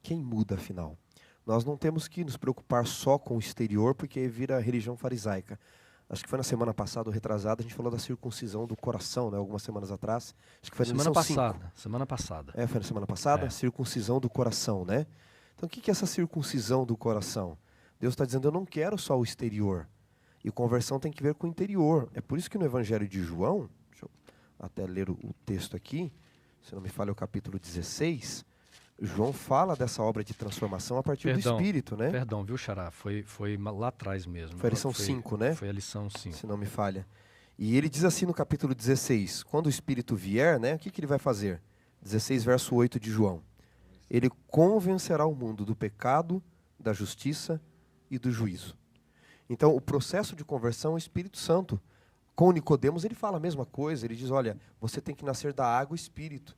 Quem muda, afinal? Nós não temos que nos preocupar só com o exterior, porque vira religião farisaica. Acho que foi na semana passada ou retrasada, a gente falou da circuncisão do coração, né? Algumas semanas atrás. Acho que foi na semana passada. Semana passada. Foi na semana passada? Circuncisão do coração, né? Então, o que é essa circuncisão do coração? Deus está dizendo, eu não quero só o exterior. E conversão tem que ver com o interior. É por isso que no Evangelho de João, deixa eu até ler o texto aqui, se não me falha o capítulo 16, João fala dessa obra de transformação a partir do Espírito, né? Perdão, viu, Xará? Foi lá atrás mesmo. Foi a lição 5, né? Foi a lição 5. Se não me falha. E ele diz assim no capítulo 16, quando o Espírito vier, né, o que ele vai fazer? 16, verso 8 de João. Ele convencerá o mundo do pecado, da justiça e do juízo. Então, o processo de conversão é o Espírito Santo. Com Nicodemos, ele fala a mesma coisa. Ele diz, olha, você tem que nascer da água e Espírito.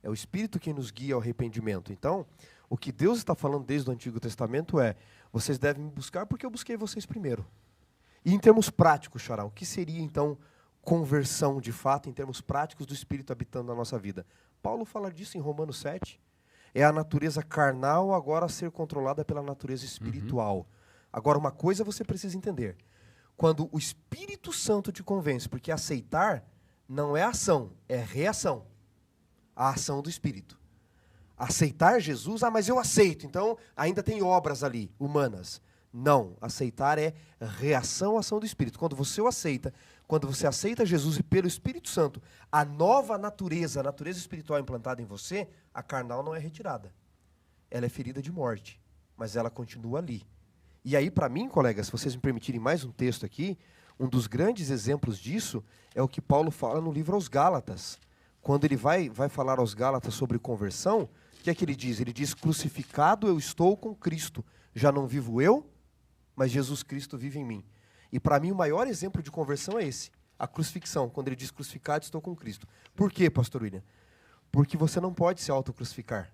É o Espírito que nos guia ao arrependimento. Então, o que Deus está falando desde o Antigo Testamento é, vocês devem me buscar porque eu busquei vocês primeiro. E em termos práticos, Xará, o que seria então conversão de fato, em termos práticos do Espírito habitando na nossa vida? Paulo fala disso em Romanos 7. É a natureza carnal agora a ser controlada pela natureza espiritual. Agora, uma coisa você precisa entender. Quando o Espírito Santo te convence, porque aceitar não é ação, é reação. A ação do Espírito. Aceitar Jesus, mas eu aceito, então ainda tem obras ali, humanas. Não, aceitar é reação à ação do Espírito. Quando você o aceita, quando você aceita Jesus e pelo Espírito Santo, a nova natureza, a natureza espiritual implantada em você, a carnal não é retirada. Ela é ferida de morte, mas ela continua ali. E aí, para mim, colegas, se vocês me permitirem mais um texto aqui, um dos grandes exemplos disso é o que Paulo fala no livro aos Gálatas. Quando ele vai falar aos Gálatas sobre conversão, o que é que ele diz? Ele diz, crucificado eu estou com Cristo. Já não vivo eu, mas Jesus Cristo vive em mim. E para mim o maior exemplo de conversão é esse, a crucifixão. Quando ele diz crucificado, estou com Cristo. Por quê, pastor William? Porque você não pode se autocrucificar.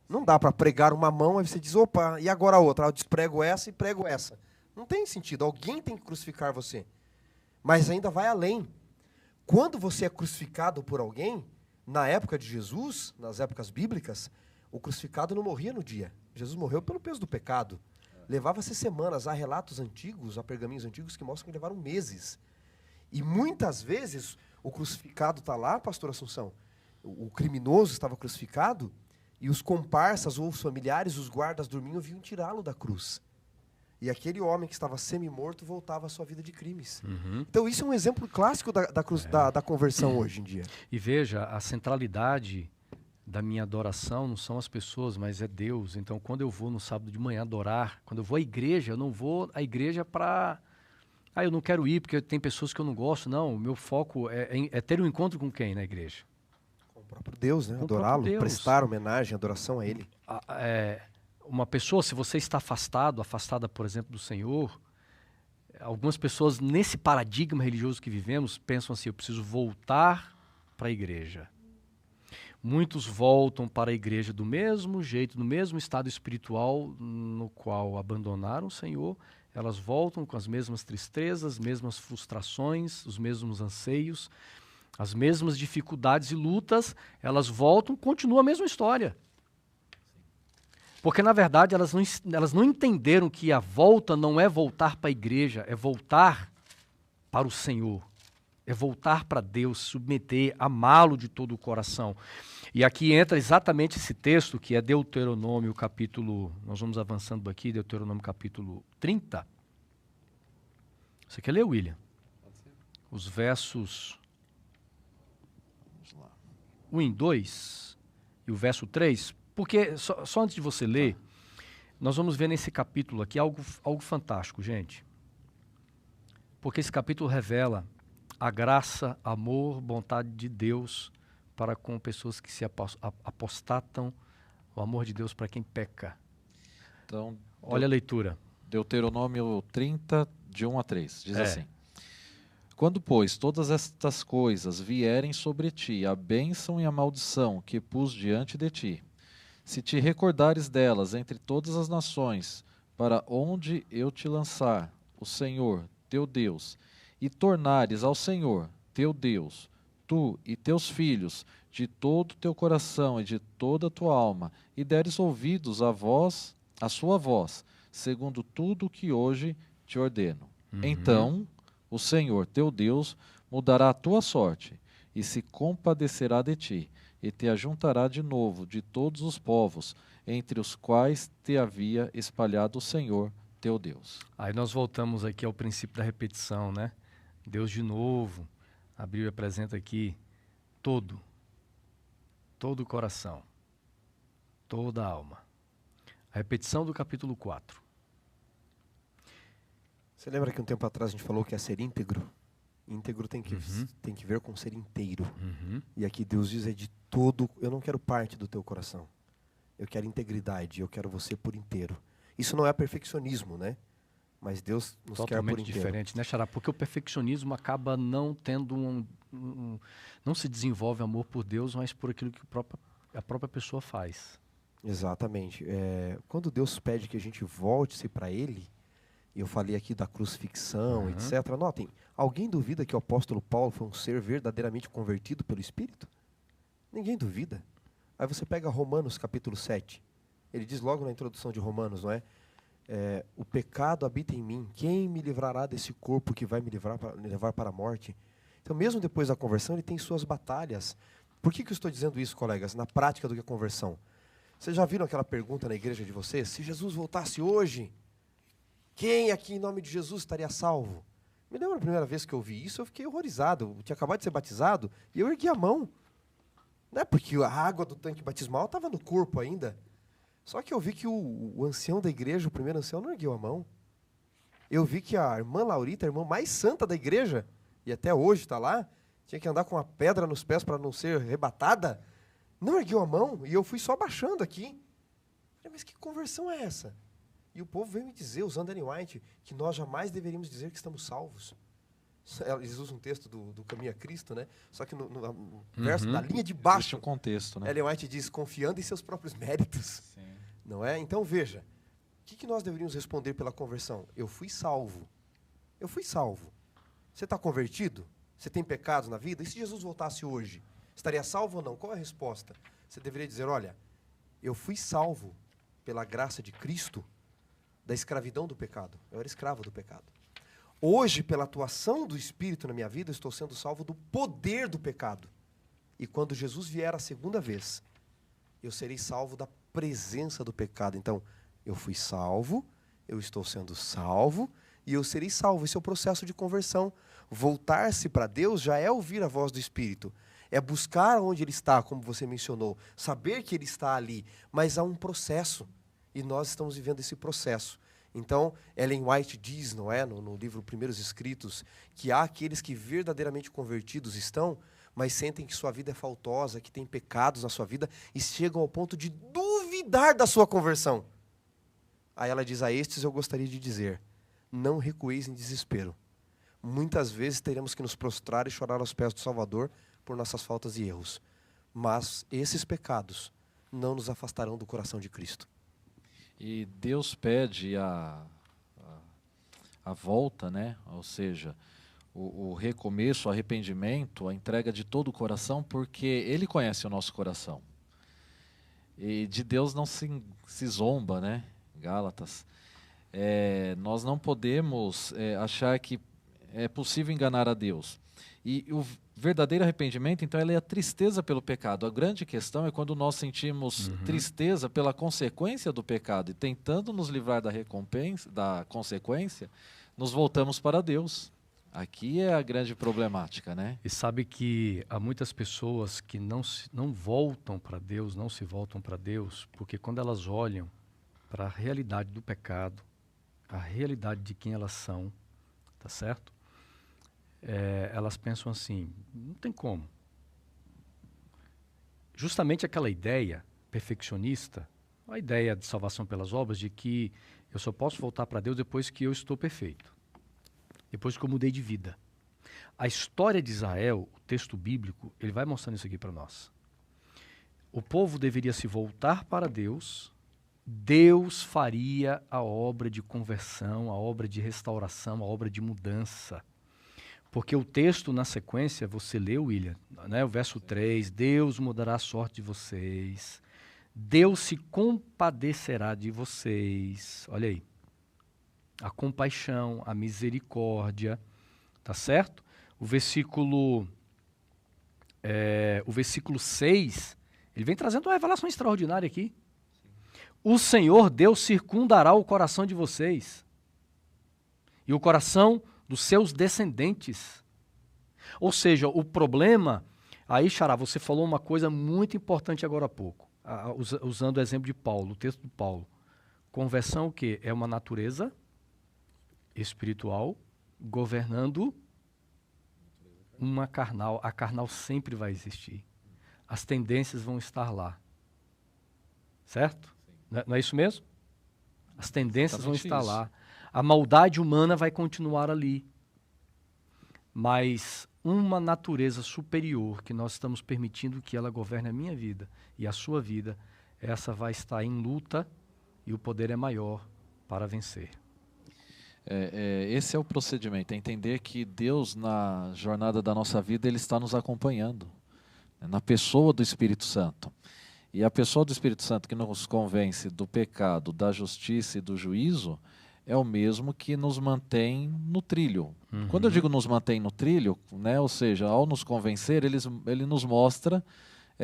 Não dá para pregar uma mão e você diz, opa, e agora a outra? Eu desprego essa e prego essa. Não tem sentido, alguém tem que crucificar você. Mas ainda vai além. Quando você é crucificado por alguém, na época de Jesus, nas épocas bíblicas, o crucificado não morria no dia. Jesus morreu pelo peso do pecado. Levava-se semanas. Há relatos antigos, há pergaminhos antigos que mostram que levaram meses. E muitas vezes o crucificado está lá, pastor Assunção, o criminoso estava crucificado, e os comparsas ou os familiares, os guardas dormiam, vinham tirá-lo da cruz. E aquele homem que estava semi-morto voltava à sua vida de crimes. Então isso é um exemplo clássico da conversão hoje em dia. E veja, a centralidade da minha adoração não são as pessoas, mas é Deus. Então quando eu vou no sábado de manhã adorar, quando eu vou à igreja, eu não vou à igreja para... eu não quero ir porque tem pessoas que eu não gosto. Não, o meu foco é ter um encontro com quem na igreja? Com o próprio Deus, né? Adorá-lo, prestar homenagem, adoração a Ele. Uma pessoa, se você está afastada, por exemplo, do Senhor, algumas pessoas nesse paradigma religioso que vivemos pensam assim, eu preciso voltar para a igreja. Muitos voltam para a igreja do mesmo jeito, no mesmo estado espiritual no qual abandonaram o Senhor, elas voltam com as mesmas tristezas, as mesmas frustrações, os mesmos anseios, as mesmas dificuldades e lutas, elas voltam, continua a mesma história. Porque, na verdade, elas não entenderam que a volta não é voltar para a igreja, é voltar para o Senhor. É voltar para Deus, submeter, amá-lo de todo o coração. E aqui entra exatamente esse texto, que é Deuteronômio capítulo... Nós vamos avançando aqui, Deuteronômio capítulo 30. Você quer ler, William? Os versos 1 e 2 e o verso 3... Porque, só antes de você ler, nós vamos ver nesse capítulo aqui algo fantástico, gente. Porque esse capítulo revela a graça, amor, bondade de Deus para com pessoas que se apostatam, o amor de Deus para quem peca. Então, olha a leitura. Deuteronômio 30, de 1 a 3, diz assim. Quando, pois, todas estas coisas vierem sobre ti, a bênção e a maldição que pus diante de ti, se te recordares delas entre todas as nações, para onde eu te lançar, o Senhor, teu Deus, e tornares ao Senhor, teu Deus, tu e teus filhos, de todo o teu coração e de toda a tua alma, e deres ouvidos à sua voz, segundo tudo o que hoje te ordeno. Então, o Senhor, teu Deus, mudará a tua sorte, e se compadecerá de ti, e te ajuntará de novo de todos os povos, entre os quais te havia espalhado o Senhor, teu Deus. Aí nós voltamos aqui ao princípio da repetição, né? Deus de novo, a Bíblia apresenta aqui todo o coração, toda a alma. A repetição do capítulo 4. Você lembra que um tempo atrás a gente falou que é ser íntegro? Íntegro tem que ver com ser inteiro. E aqui Deus diz é de todo, eu não quero parte do teu coração. Eu quero integridade, eu quero você por inteiro. Isso não é perfeccionismo, né? Mas Deus nos quer por inteiro. Totalmente diferente, né, Xará? Porque o perfeccionismo acaba não tendo não se desenvolve amor por Deus, mas por aquilo que a própria pessoa faz. Exatamente. Quando Deus pede que a gente volte-se para Ele, e eu falei aqui da crucifixão, etc. Notem, alguém duvida que o apóstolo Paulo foi um ser verdadeiramente convertido pelo Espírito? Ninguém duvida. Aí você pega Romanos capítulo 7. Ele diz logo na introdução de Romanos, não é? O pecado habita em mim. Quem me livrará desse corpo que vai me levar para a morte? Então, mesmo depois da conversão, ele tem suas batalhas. Por que eu estou dizendo isso, colegas? Na prática do que é conversão. Vocês já viram aquela pergunta na igreja de vocês? Se Jesus voltasse hoje, quem aqui em nome de Jesus estaria salvo? Me lembro a primeira vez que eu vi isso, eu fiquei horrorizado. Eu tinha acabado de ser batizado e eu ergui a mão. Não é porque a água do tanque batismal estava no corpo ainda. Só que eu vi que o ancião da igreja, o primeiro ancião, não ergueu a mão. Eu vi que a irmã Laurita, a irmã mais santa da igreja, e até hoje está lá, tinha que andar com uma pedra nos pés para não ser arrebatada, não ergueu a mão, e eu fui só abaixando aqui. Falei, mas que conversão é essa? E o povo veio me dizer, usando Ellen White, que nós jamais deveríamos dizer que estamos salvos. Eles usam um texto do Caminho a Cristo, né? Só que no verso, na linha de baixo, um contexto, né? Ellen White diz, confiando em seus próprios méritos. Sim. Não é? Então, veja, o que nós deveríamos responder pela conversão? Eu fui salvo. Eu fui salvo. Você está convertido? Você tem pecados na vida? E se Jesus voltasse hoje? Estaria salvo ou não? Qual é a resposta? Você deveria dizer, olha, eu fui salvo pela graça de Cristo da escravidão do pecado. Eu era escravo do pecado. Hoje, pela atuação do Espírito na minha vida, eu estou sendo salvo do poder do pecado. E quando Jesus vier a segunda vez, eu serei salvo da presença do pecado. Então, eu fui salvo, eu estou sendo salvo e eu serei salvo. Esse é o processo de conversão. Voltar-se para Deus já é ouvir a voz do Espírito. É buscar onde Ele está, como você mencionou. Saber que Ele está ali. Mas há um processo. E nós estamos vivendo esse processo. Então, Ellen White diz, não é, no livro Primeiros Escritos, que há aqueles que verdadeiramente convertidos estão, mas sentem que sua vida é faltosa, que tem pecados na sua vida, e chegam ao ponto de duvidar da sua conversão. Aí ela diz, a estes eu gostaria de dizer, não recueis em desespero. Muitas vezes teremos que nos prostrar e chorar aos pés do Salvador por nossas faltas e erros. Mas esses pecados não nos afastarão do coração de Cristo. E Deus pede a volta, né? Ou seja, o recomeço, o arrependimento, a entrega de todo o coração, porque Ele conhece o nosso coração. E de Deus não se zomba, né? Gálatas. Nós não podemos achar que é possível enganar a Deus. E o verdadeiro arrependimento, então, é a tristeza pelo pecado. A grande questão é quando nós sentimos tristeza pela consequência do pecado e tentando nos livrar da consequência, nos voltamos para Deus. Aqui é a grande problemática, né? E sabe que há muitas pessoas que não voltam para Deus, não se voltam para Deus, porque quando elas olham para a realidade do pecado, a realidade de quem elas são, tá certo? Elas pensam assim, não tem como. Justamente aquela ideia perfeccionista, a ideia de salvação pelas obras, de que eu só posso voltar para Deus depois que eu estou perfeito, depois que eu mudei de vida. A história de Israel, o texto bíblico, ele vai mostrando isso aqui para nós. O povo deveria se voltar para Deus, Deus faria a obra de conversão, a obra de restauração, a obra de mudança. Porque o texto na sequência, você leu, William, né? O verso 3, Deus mudará a sorte de vocês, Deus se compadecerá de vocês, olha aí, a compaixão, a misericórdia, tá certo? O versículo 6, ele vem trazendo uma revelação extraordinária aqui. O Senhor Deus circundará o coração de vocês. e o coração dos seus descendentes. Ou seja, o problema... Aí, Xará, você falou uma coisa muito importante agora há pouco, usando o exemplo de Paulo, o texto de Paulo. Conversão o quê? É uma natureza espiritual governando uma carnal. A carnal sempre vai existir. As tendências vão estar lá. Certo? Não é isso mesmo? As tendências vão estar lá. A maldade humana vai continuar ali. Mas uma natureza superior que nós estamos permitindo que ela governe a minha vida e a sua vida, essa vai estar em luta e o poder é maior para vencer. Esse é o procedimento, é entender que Deus, na jornada da nossa vida, Ele está nos acompanhando, na pessoa do Espírito Santo. E a pessoa do Espírito Santo que nos convence do pecado, da justiça e do juízo, é o mesmo que nos mantém no trilho. Quando eu digo nos mantém no trilho, né, ou seja, ao nos convencer, ele nos mostra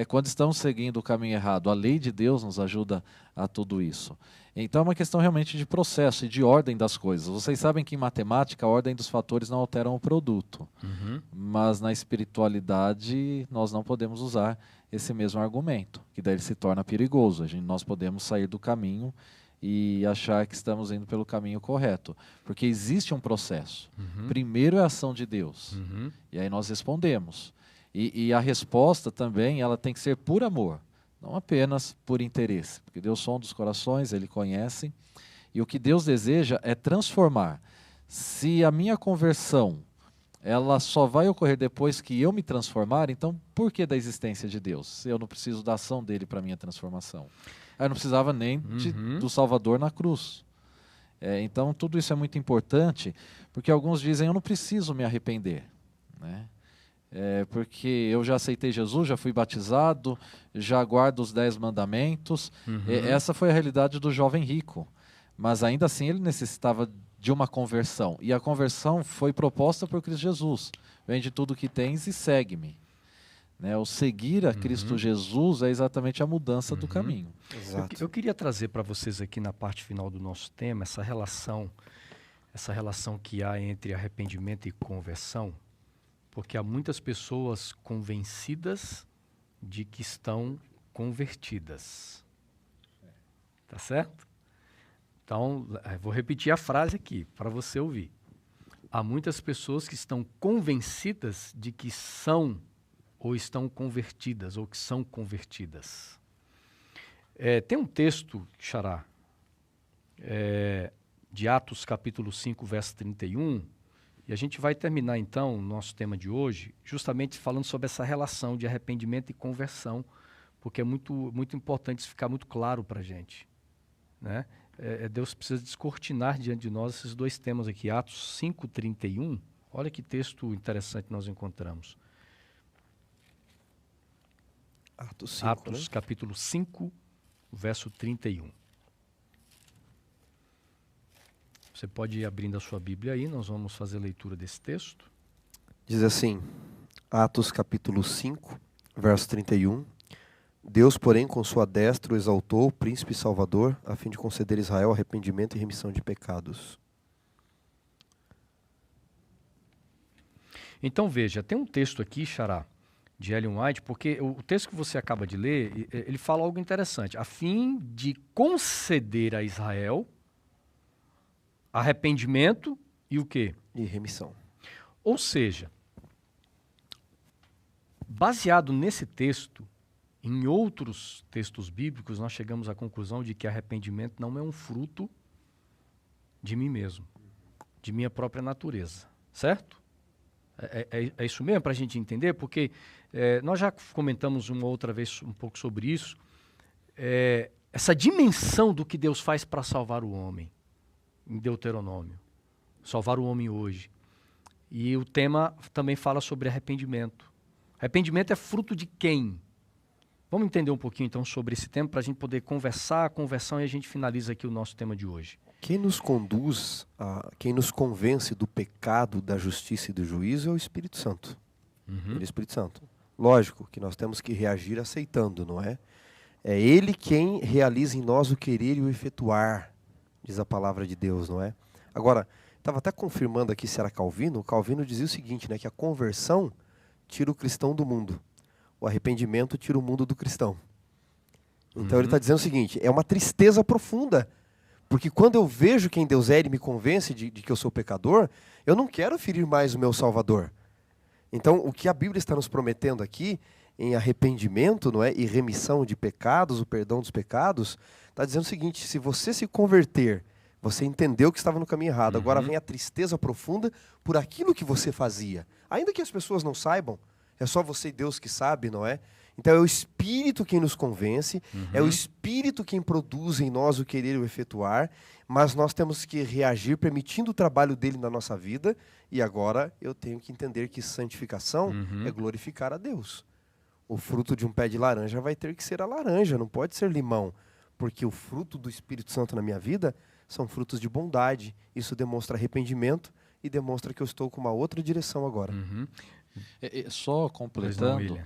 quando estamos seguindo o caminho errado. A lei de Deus nos ajuda a tudo isso. Então é uma questão realmente de processo e de ordem das coisas. Vocês sabem que em matemática a ordem dos fatores não alteram o produto. Mas na espiritualidade nós não podemos usar esse mesmo argumento, que daí ele se torna perigoso. Nós podemos sair do caminho e achar que estamos indo pelo caminho correto. Porque existe um processo. Primeiro é a ação de Deus. E aí nós respondemos. E a resposta também ela tem que ser por amor, não apenas por interesse. Porque Deus sonda os corações, Ele conhece. E o que Deus deseja é transformar. Se a minha conversão ela só vai ocorrer depois que eu me transformar, então por que da existência de Deus? Se eu não preciso da ação dele para a minha transformação. Eu não precisava nem do Salvador na cruz. Então tudo isso é muito importante, porque alguns dizem, eu não preciso me arrepender, né? Porque eu já aceitei Jesus, já fui batizado, já guardo os 10 mandamentos. Essa foi a realidade do jovem rico. Mas ainda assim ele necessitava de uma conversão. E a conversão foi proposta por Cristo Jesus. Vende tudo o que tens e segue-me. Né? O seguir a Cristo Jesus é exatamente a mudança do caminho. Eu queria trazer para vocês aqui na parte final do nosso tema essa relação que há entre arrependimento e conversão, porque há muitas pessoas convencidas de que estão convertidas. Tá certo? Então, vou repetir a frase aqui para você ouvir. Há muitas pessoas que estão convencidas de que são ou estão convertidas, ou que são convertidas. Tem um texto, Xará, de Atos capítulo 5, verso 31, e a gente vai terminar então o nosso tema de hoje, justamente falando sobre essa relação de arrependimento e conversão, porque é muito, muito importante isso ficar muito claro para a gente. Né? Deus precisa descortinar diante de nós esses dois temas aqui, Atos 5, 31, olha que texto interessante nós encontramos. Atos 5, Atos, né? Capítulo 5, verso 31. Você pode ir abrindo a sua Bíblia aí, nós vamos fazer a leitura desse texto. Diz assim, Atos capítulo 5, verso 31. Deus, porém, com sua destra o exaltou, príncipe e salvador, a fim de conceder a Israel arrependimento e remissão de pecados. Então veja, tem um texto aqui, Xará, de Ellen White, porque o texto que você acaba de ler, ele fala algo interessante. A fim de conceder a Israel arrependimento e o quê? E remissão. Ou seja, baseado nesse texto, em outros textos bíblicos, nós chegamos à conclusão de que arrependimento não é um fruto de mim mesmo, de minha própria natureza, certo? É isso mesmo para a gente entender, porque nós já comentamos uma outra vez um pouco sobre isso, essa dimensão do que Deus faz para salvar o homem, em Deuteronômio, salvar o homem hoje. E o tema também fala sobre arrependimento. Arrependimento é fruto de quem? Vamos entender um pouquinho então sobre esse tema para a gente poder conversar a conversão e a gente finaliza aqui o nosso tema de hoje. Quem nos conduz, quem nos convence do pecado, da justiça e do juízo é o Espírito Santo. Ele é o Espírito Santo. Lógico que nós temos que reagir aceitando, não é? É Ele quem realiza em nós o querer e o efetuar, diz a palavra de Deus, não é? Agora, Estava até confirmando aqui se era Calvino. O Calvino dizia o seguinte, né, que a conversão tira o cristão do mundo. O arrependimento tira o mundo do cristão. Então ele está dizendo o seguinte, é uma tristeza profunda. Porque quando eu vejo quem Deus é e Ele me convence de que eu sou pecador, eu não quero ferir mais o meu Salvador. Então o que a Bíblia está nos prometendo aqui, em arrependimento, não é, e remissão de pecados, o perdão dos pecados, está dizendo o seguinte, se você se converter, você entendeu que estava no caminho errado, agora vem a tristeza profunda por aquilo que você fazia. Ainda que as pessoas não saibam, é só você e Deus que sabe, não é? Então é o Espírito quem nos convence, é o Espírito quem produz em nós o querer e o efetuar, mas nós temos que reagir permitindo o trabalho dele na nossa vida, e agora eu tenho que entender que santificação é glorificar a Deus. O fruto de um pé de laranja vai ter que ser a laranja, não pode ser limão, porque o fruto do Espírito Santo na minha vida são frutos de bondade. Isso demonstra arrependimento e demonstra que eu estou com uma outra direção agora. Só completando,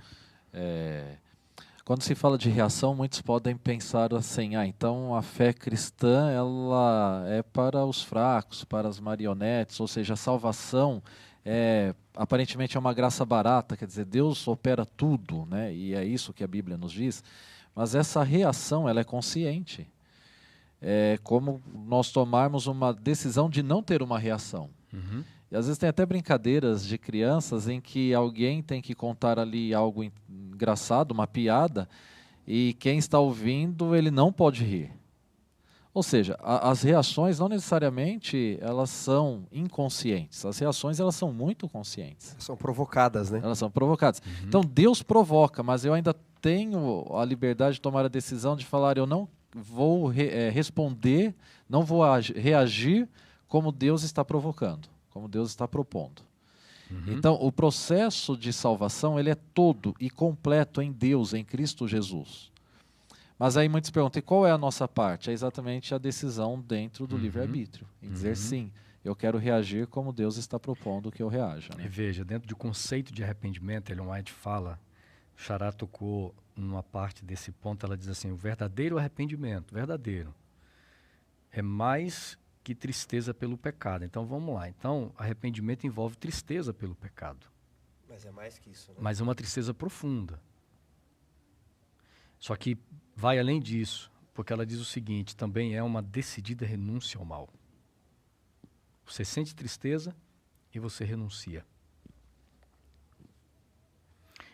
quando se fala de reação, muitos podem pensar assim, então a fé cristã ela é para os fracos, para as marionetes, ou seja, a salvação aparentemente é uma graça barata, quer dizer, Deus opera tudo, né? E é isso que a Bíblia nos diz, mas essa reação ela é consciente. É como nós tomarmos uma decisão de não ter uma reação. E às vezes tem até brincadeiras de crianças em que alguém tem que contar ali algo engraçado, uma piada, e quem está ouvindo, ele não pode rir. Ou seja, as reações não necessariamente elas são inconscientes. As reações elas são muito conscientes. São provocadas, né? Elas são provocadas. Então Deus provoca, mas eu ainda tenho a liberdade de tomar a decisão de falar, eu não vou responder, não vou reagir como Deus está provocando, como Deus está propondo. Então, o processo de salvação ele é todo e completo em Deus, em Cristo Jesus. Mas aí muitos perguntam, e qual é a nossa parte? É exatamente a decisão dentro do livre-arbítrio, em dizer sim, eu quero reagir como Deus está propondo que eu reaja. Né? E veja, dentro do conceito de arrependimento, Ellen White fala, Xará tocou numa parte desse ponto, ela diz assim, o verdadeiro arrependimento, verdadeiro, é mais que tristeza pelo pecado. Então vamos lá. Então, arrependimento envolve tristeza pelo pecado. Mas é mais que isso, né? Mas é uma tristeza profunda. Só que vai além disso, porque ela diz o seguinte, também é uma decidida renúncia ao mal. Você sente tristeza e você renuncia.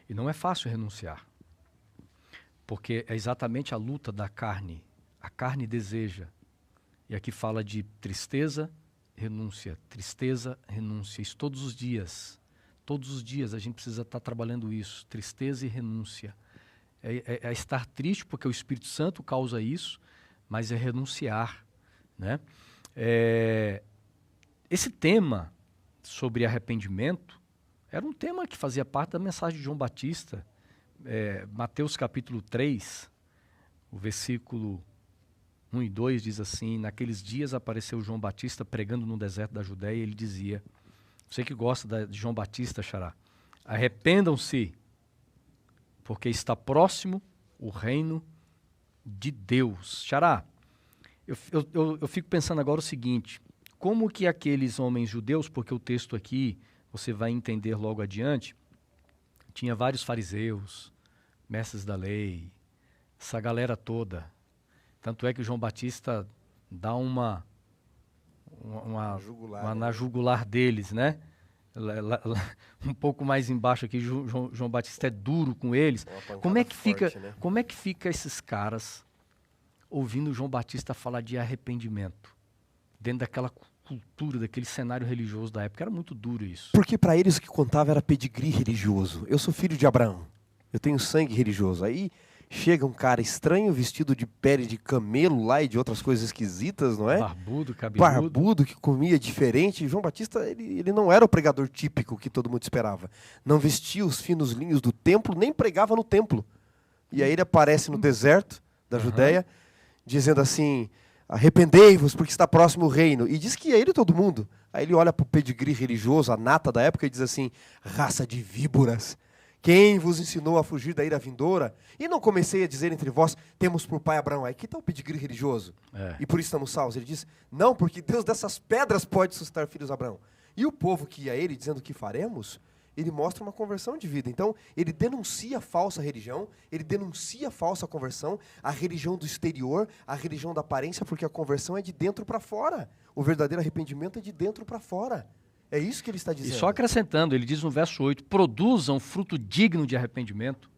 E não é fácil renunciar, porque é exatamente a luta da carne. A carne deseja. E aqui fala de tristeza, renúncia. Tristeza, renúncia. Isso todos os dias. Todos os dias a gente precisa estar trabalhando isso. Tristeza e renúncia. É estar triste porque o Espírito Santo causa isso, mas é renunciar. Né? Esse tema sobre arrependimento era um tema que fazia parte da mensagem de João Batista. Mateus capítulo 3, o versículo 1 e 2 diz assim, naqueles dias apareceu João Batista pregando no deserto da Judéia e ele dizia, você que gosta de João Batista, Xará, arrependam-se, porque está próximo o reino de Deus. Xará, eu fico pensando agora o seguinte, como que aqueles homens judeus, porque o texto aqui, você vai entender logo adiante, tinha vários fariseus, mestres da lei, essa galera toda. Tanto é que o João Batista dá uma na jugular deles, né? Um pouco mais embaixo aqui, João Batista é duro com eles. Como é que fica, forte, né? Como é que fica esses caras ouvindo o João Batista falar de arrependimento dentro daquela cultura, daquele cenário religioso da época? Era muito duro isso. Porque para eles o que contava era pedigree religioso. Eu sou filho de Abraão, eu tenho sangue religioso. Aí chega um cara estranho, vestido de pele de camelo lá e de outras coisas esquisitas, não é? Barbudo, cabeludo. Barbudo, que comia diferente. João Batista, ele não era o pregador típico que todo mundo esperava. Não vestia os finos linhos do templo, nem pregava no templo. E aí ele aparece no deserto da Judéia, dizendo assim, arrependei-vos porque está próximo o reino. E diz que é ele todo mundo. Aí ele olha para o pedigree religioso, a nata da época, e diz assim, raça de víboras. Quem vos ensinou a fugir da ira vindoura? E não comecei a dizer entre vós, temos por pai Abraão. Aí que tal o pedigree religioso? E por isso estamos salvos. Ele diz, não, porque Deus dessas pedras pode suscitar filhos a Abraão. E o povo que ia a ele, dizendo o que faremos, ele mostra uma conversão de vida. Então, ele denuncia a falsa religião, ele denuncia a falsa conversão, a religião do exterior, a religião da aparência, porque a conversão é de dentro para fora. O verdadeiro arrependimento é de dentro para fora. É isso que ele está dizendo. E só acrescentando, ele diz no verso 8, produzam fruto digno de arrependimento.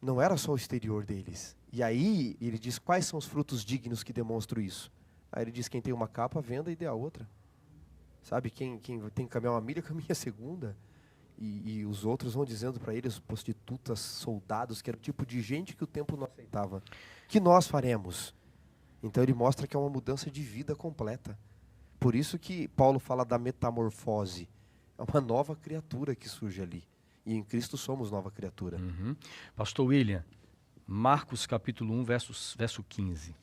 Não era só o exterior deles. E aí, ele diz quais são os frutos dignos que demonstram isso. Aí ele diz, quem tem uma capa, venda e dê a outra. Sabe, quem tem que caminhar uma milha, caminha a segunda. E os outros vão dizendo para eles, prostitutas, soldados, que era o tipo de gente que o templo não aceitava. Que nós faremos? Então ele mostra que é uma mudança de vida completa. Por isso que Paulo fala da metamorfose. É uma nova criatura que surge ali. E em Cristo somos nova criatura. Pastor William, Marcos capítulo 1, verso 15.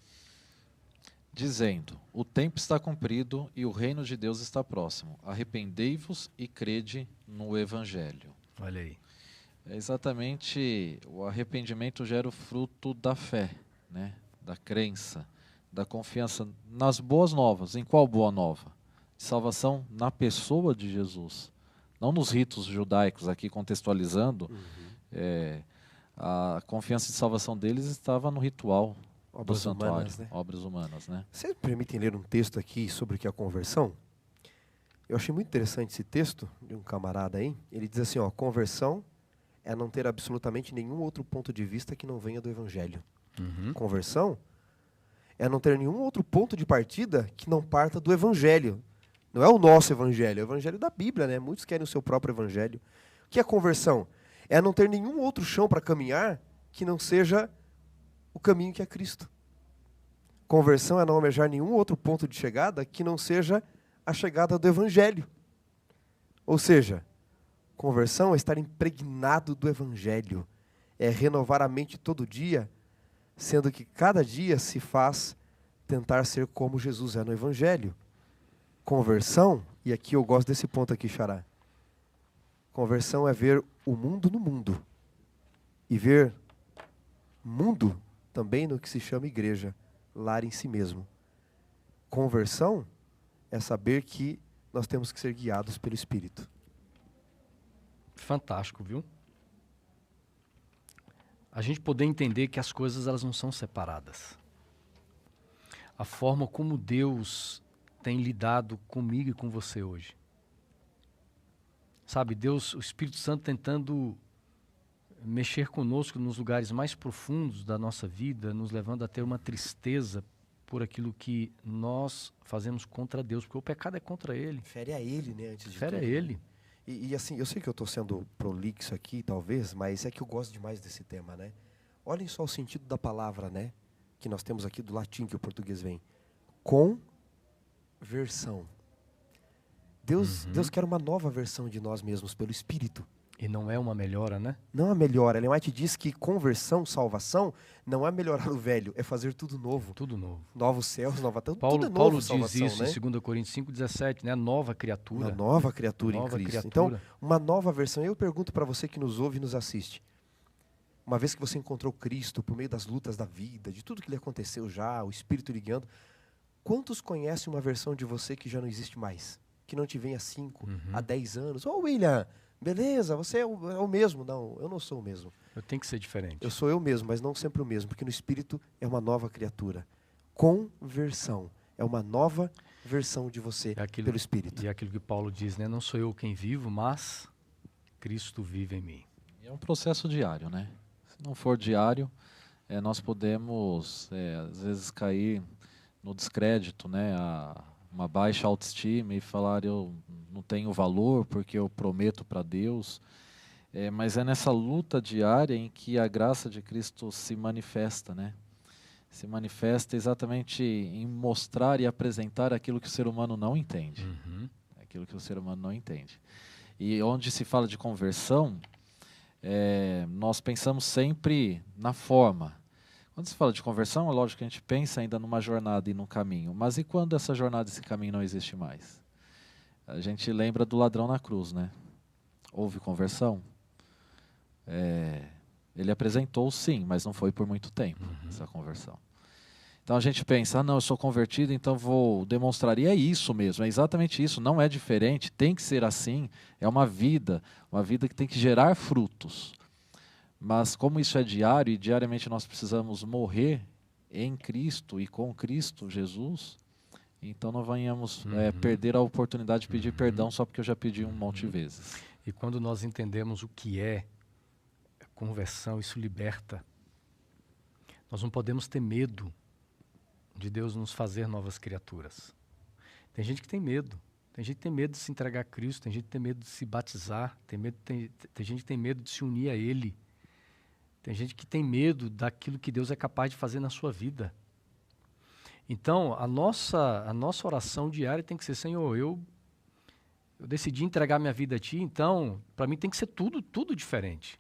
Dizendo, o tempo está cumprido e o reino de Deus está próximo. Arrependei-vos e crede no Evangelho. Olha aí. É exatamente, o arrependimento gera o fruto da fé, né? Da crença, da confiança nas boas novas. Em qual boa nova? De salvação na pessoa de Jesus. Não nos ritos judaicos, aqui contextualizando. A confiança de salvação deles estava no ritual. Obras humanas, né? Obras humanas, né? Vocês permitem ler um texto aqui sobre o que é a conversão? Eu achei muito interessante esse texto de um camarada aí. Ele diz assim, ó, conversão é não ter absolutamente nenhum outro ponto de vista que não venha do Evangelho. Conversão é não ter nenhum outro ponto de partida que não parta do Evangelho. Não é o nosso Evangelho, é o Evangelho da Bíblia, né? Muitos querem o seu próprio Evangelho. O que é conversão? É não ter nenhum outro chão para caminhar que não seja o caminho que é Cristo. Conversão é não almejar nenhum outro ponto de chegada que não seja a chegada do Evangelho. Ou seja, conversão é estar impregnado do Evangelho. É renovar a mente todo dia, sendo que cada dia se faz tentar ser como Jesus é no Evangelho. Conversão, e aqui eu gosto desse ponto aqui, Xará. Conversão é ver o mundo no mundo. E ver mundo também no que se chama igreja, lar em si mesmo. Conversão é saber que nós temos que ser guiados pelo Espírito. Fantástico, viu? A gente poder entender que as coisas elas não são separadas. A forma como Deus tem lidado comigo e com você hoje. Sabe, Deus, o Espírito Santo tentando mexer conosco nos lugares mais profundos da nossa vida, nos levando a ter uma tristeza por aquilo que nós fazemos contra Deus, porque o pecado é contra Ele. Fere a Ele, né, antes de Fere tudo. a Ele. E assim, eu sei que eu estou sendo prolixo aqui, talvez, mas é que eu gosto demais desse tema, né? Olhem só o sentido da palavra, né? Que nós temos aqui do latim, que o português vem. Conversão. Deus quer uma nova versão de nós mesmos pelo Espírito. E não é uma melhora, né? Não é melhora. Ellen White diz que conversão, salvação, não é melhorar o velho, é fazer tudo novo. Tudo novo. Novos céus, nova terra, Paulo, tudo é novo. Paulo salvação, diz isso né? em 2 Coríntios 5,17, né? Nova criatura. Uma nova criatura Nova em Cristo. criatura. Então, uma nova versão. Eu pergunto para você que nos ouve e nos assiste. Uma vez que você encontrou Cristo por meio das lutas da vida, de tudo que lhe aconteceu já, o Espírito lhe guiando, quantos conhecem uma versão de você que já não existe mais? Que não te vem há 5, há 10 anos? Ô, William, beleza, você é o mesmo. Não, eu não sou o mesmo. Eu tenho que ser diferente. Eu sou eu mesmo, mas não sempre o mesmo, porque no Espírito é uma nova criatura. Conversão é uma nova versão de você pelo Espírito. E é aquilo que Paulo diz, né? Não sou eu quem vivo, mas Cristo vive em mim. É um processo diário, né? Se não for diário, nós podemos, às vezes, cair no descrédito, né? Uma baixa autoestima e falar eu não tenho valor porque eu prometo para Deus. Mas é nessa luta diária em que a graça de Cristo se manifesta, né? Se manifesta exatamente em mostrar e apresentar aquilo que o ser humano não entende. Aquilo que o ser humano não entende. E onde se fala de conversão, nós pensamos sempre na forma. Quando se fala de conversão, é lógico que a gente pensa ainda numa jornada e num caminho. Mas e quando essa jornada e esse caminho não existe mais? A gente lembra do ladrão na cruz, né? Houve conversão? ele apresentou sim, mas não foi por muito tempo essa conversão. Então a gente pensa, não, eu sou convertido, então vou demonstrar. E é isso mesmo, é exatamente isso, não é diferente, tem que ser assim, é uma vida que tem que gerar frutos. Mas como isso é diário, e diariamente nós precisamos morrer em Cristo e com Cristo Jesus, então não venhamos perder a oportunidade de pedir perdão só porque eu já pedi um monte de vezes. E quando nós entendemos o que é conversão, isso liberta. Nós não podemos ter medo de Deus nos fazer novas criaturas. Tem gente que tem medo. Tem gente que tem medo de se entregar a Cristo, tem gente que tem medo de se batizar, tem gente que tem medo de se unir a Ele. Tem gente que tem medo daquilo que Deus é capaz de fazer na sua vida. Então, a nossa oração diária tem que ser, Senhor, eu decidi entregar minha vida a Ti, então, para mim tem que ser tudo diferente.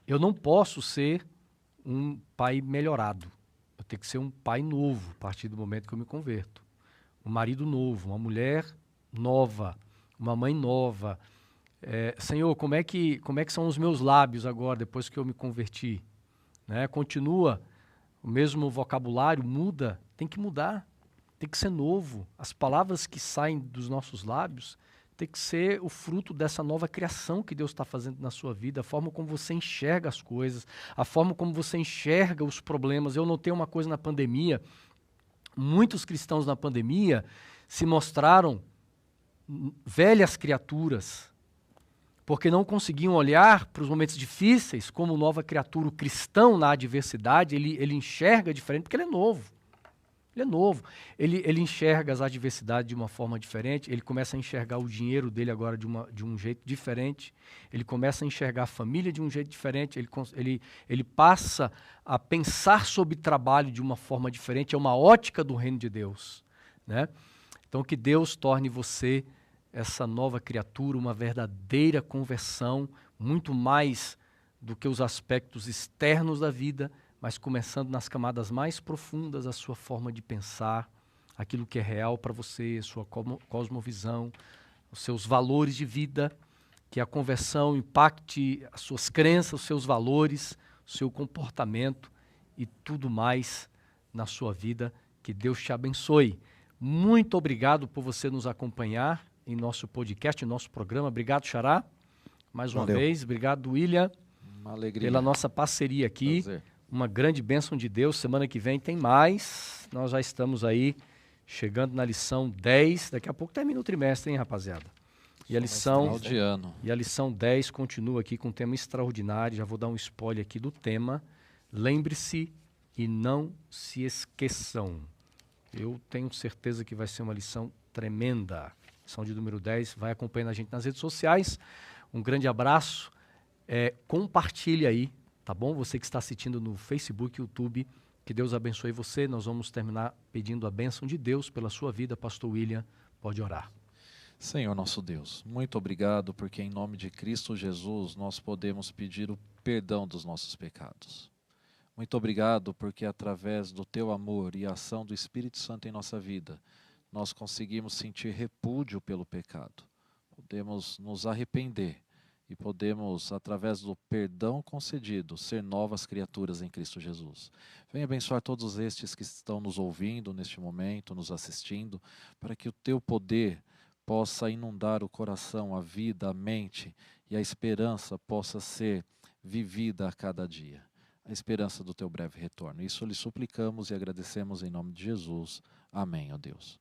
Eu não posso ser um pai melhorado. Eu tenho que ser um pai novo, a partir do momento que eu me converto. Um marido novo, uma mulher nova, uma mãe nova. Senhor, como é que são os meus lábios agora, depois que eu me converti? Né? Continua o mesmo vocabulário, muda? Tem que mudar, tem que ser novo. As palavras que saem dos nossos lábios tem que ser o fruto dessa nova criação que Deus está fazendo na sua vida, a forma como você enxerga as coisas, a forma como você enxerga os problemas. Eu notei uma coisa na pandemia, muitos cristãos na pandemia se mostraram velhas criaturas, porque não conseguiam olhar para os momentos difíceis como nova criatura. O cristão na adversidade, ele enxerga diferente porque ele é novo. Ele é novo, ele enxerga as adversidades de uma forma diferente, ele começa a enxergar o dinheiro dele agora de um jeito diferente, ele começa a enxergar a família de um jeito diferente, ele passa a pensar sobre trabalho de uma forma diferente, é uma ótica do reino de Deus. Né? Então que Deus torne você essa nova criatura, uma verdadeira conversão, muito mais do que os aspectos externos da vida, mas começando nas camadas mais profundas, a sua forma de pensar, aquilo que é real para você, a sua cosmovisão, os seus valores de vida, que a conversão impacte as suas crenças, os seus valores, o seu comportamento e tudo mais na sua vida. Que Deus te abençoe. Muito obrigado por você nos acompanhar em nosso podcast, em nosso programa. Obrigado, Xará, mais uma vez. Obrigado, William, uma alegria pela nossa parceria aqui. Prazer. Uma grande bênção de Deus. Semana que vem tem mais. Nós já estamos aí chegando na lição 10. Daqui a pouco termina o trimestre, hein, rapaziada? E a lição de ano. E a lição 10 continua aqui com um tema extraordinário. Já vou dar um spoiler aqui do tema. Lembre-se e não se esqueçam. Eu tenho certeza que vai ser uma lição tremenda. Lição de número 10. Vai acompanhando a gente nas redes sociais. Um grande abraço. Compartilhe aí. Tá bom? Você que está assistindo no Facebook, YouTube, que Deus abençoe você. Nós vamos terminar pedindo a bênção de Deus pela sua vida. Pastor William, pode orar. Senhor nosso Deus, muito obrigado porque em nome de Cristo Jesus nós podemos pedir o perdão dos nossos pecados. Muito obrigado porque através do Teu amor e a ação do Espírito Santo em nossa vida, nós conseguimos sentir repúdio pelo pecado. Podemos nos arrepender. E podemos, através do perdão concedido, ser novas criaturas em Cristo Jesus. Venha abençoar todos estes que estão nos ouvindo neste momento, nos assistindo, para que o Teu poder possa inundar o coração, a vida, a mente, e a esperança possa ser vivida a cada dia. A esperança do Teu breve retorno. Isso lhe suplicamos e agradecemos em nome de Jesus. Amém, ó Deus.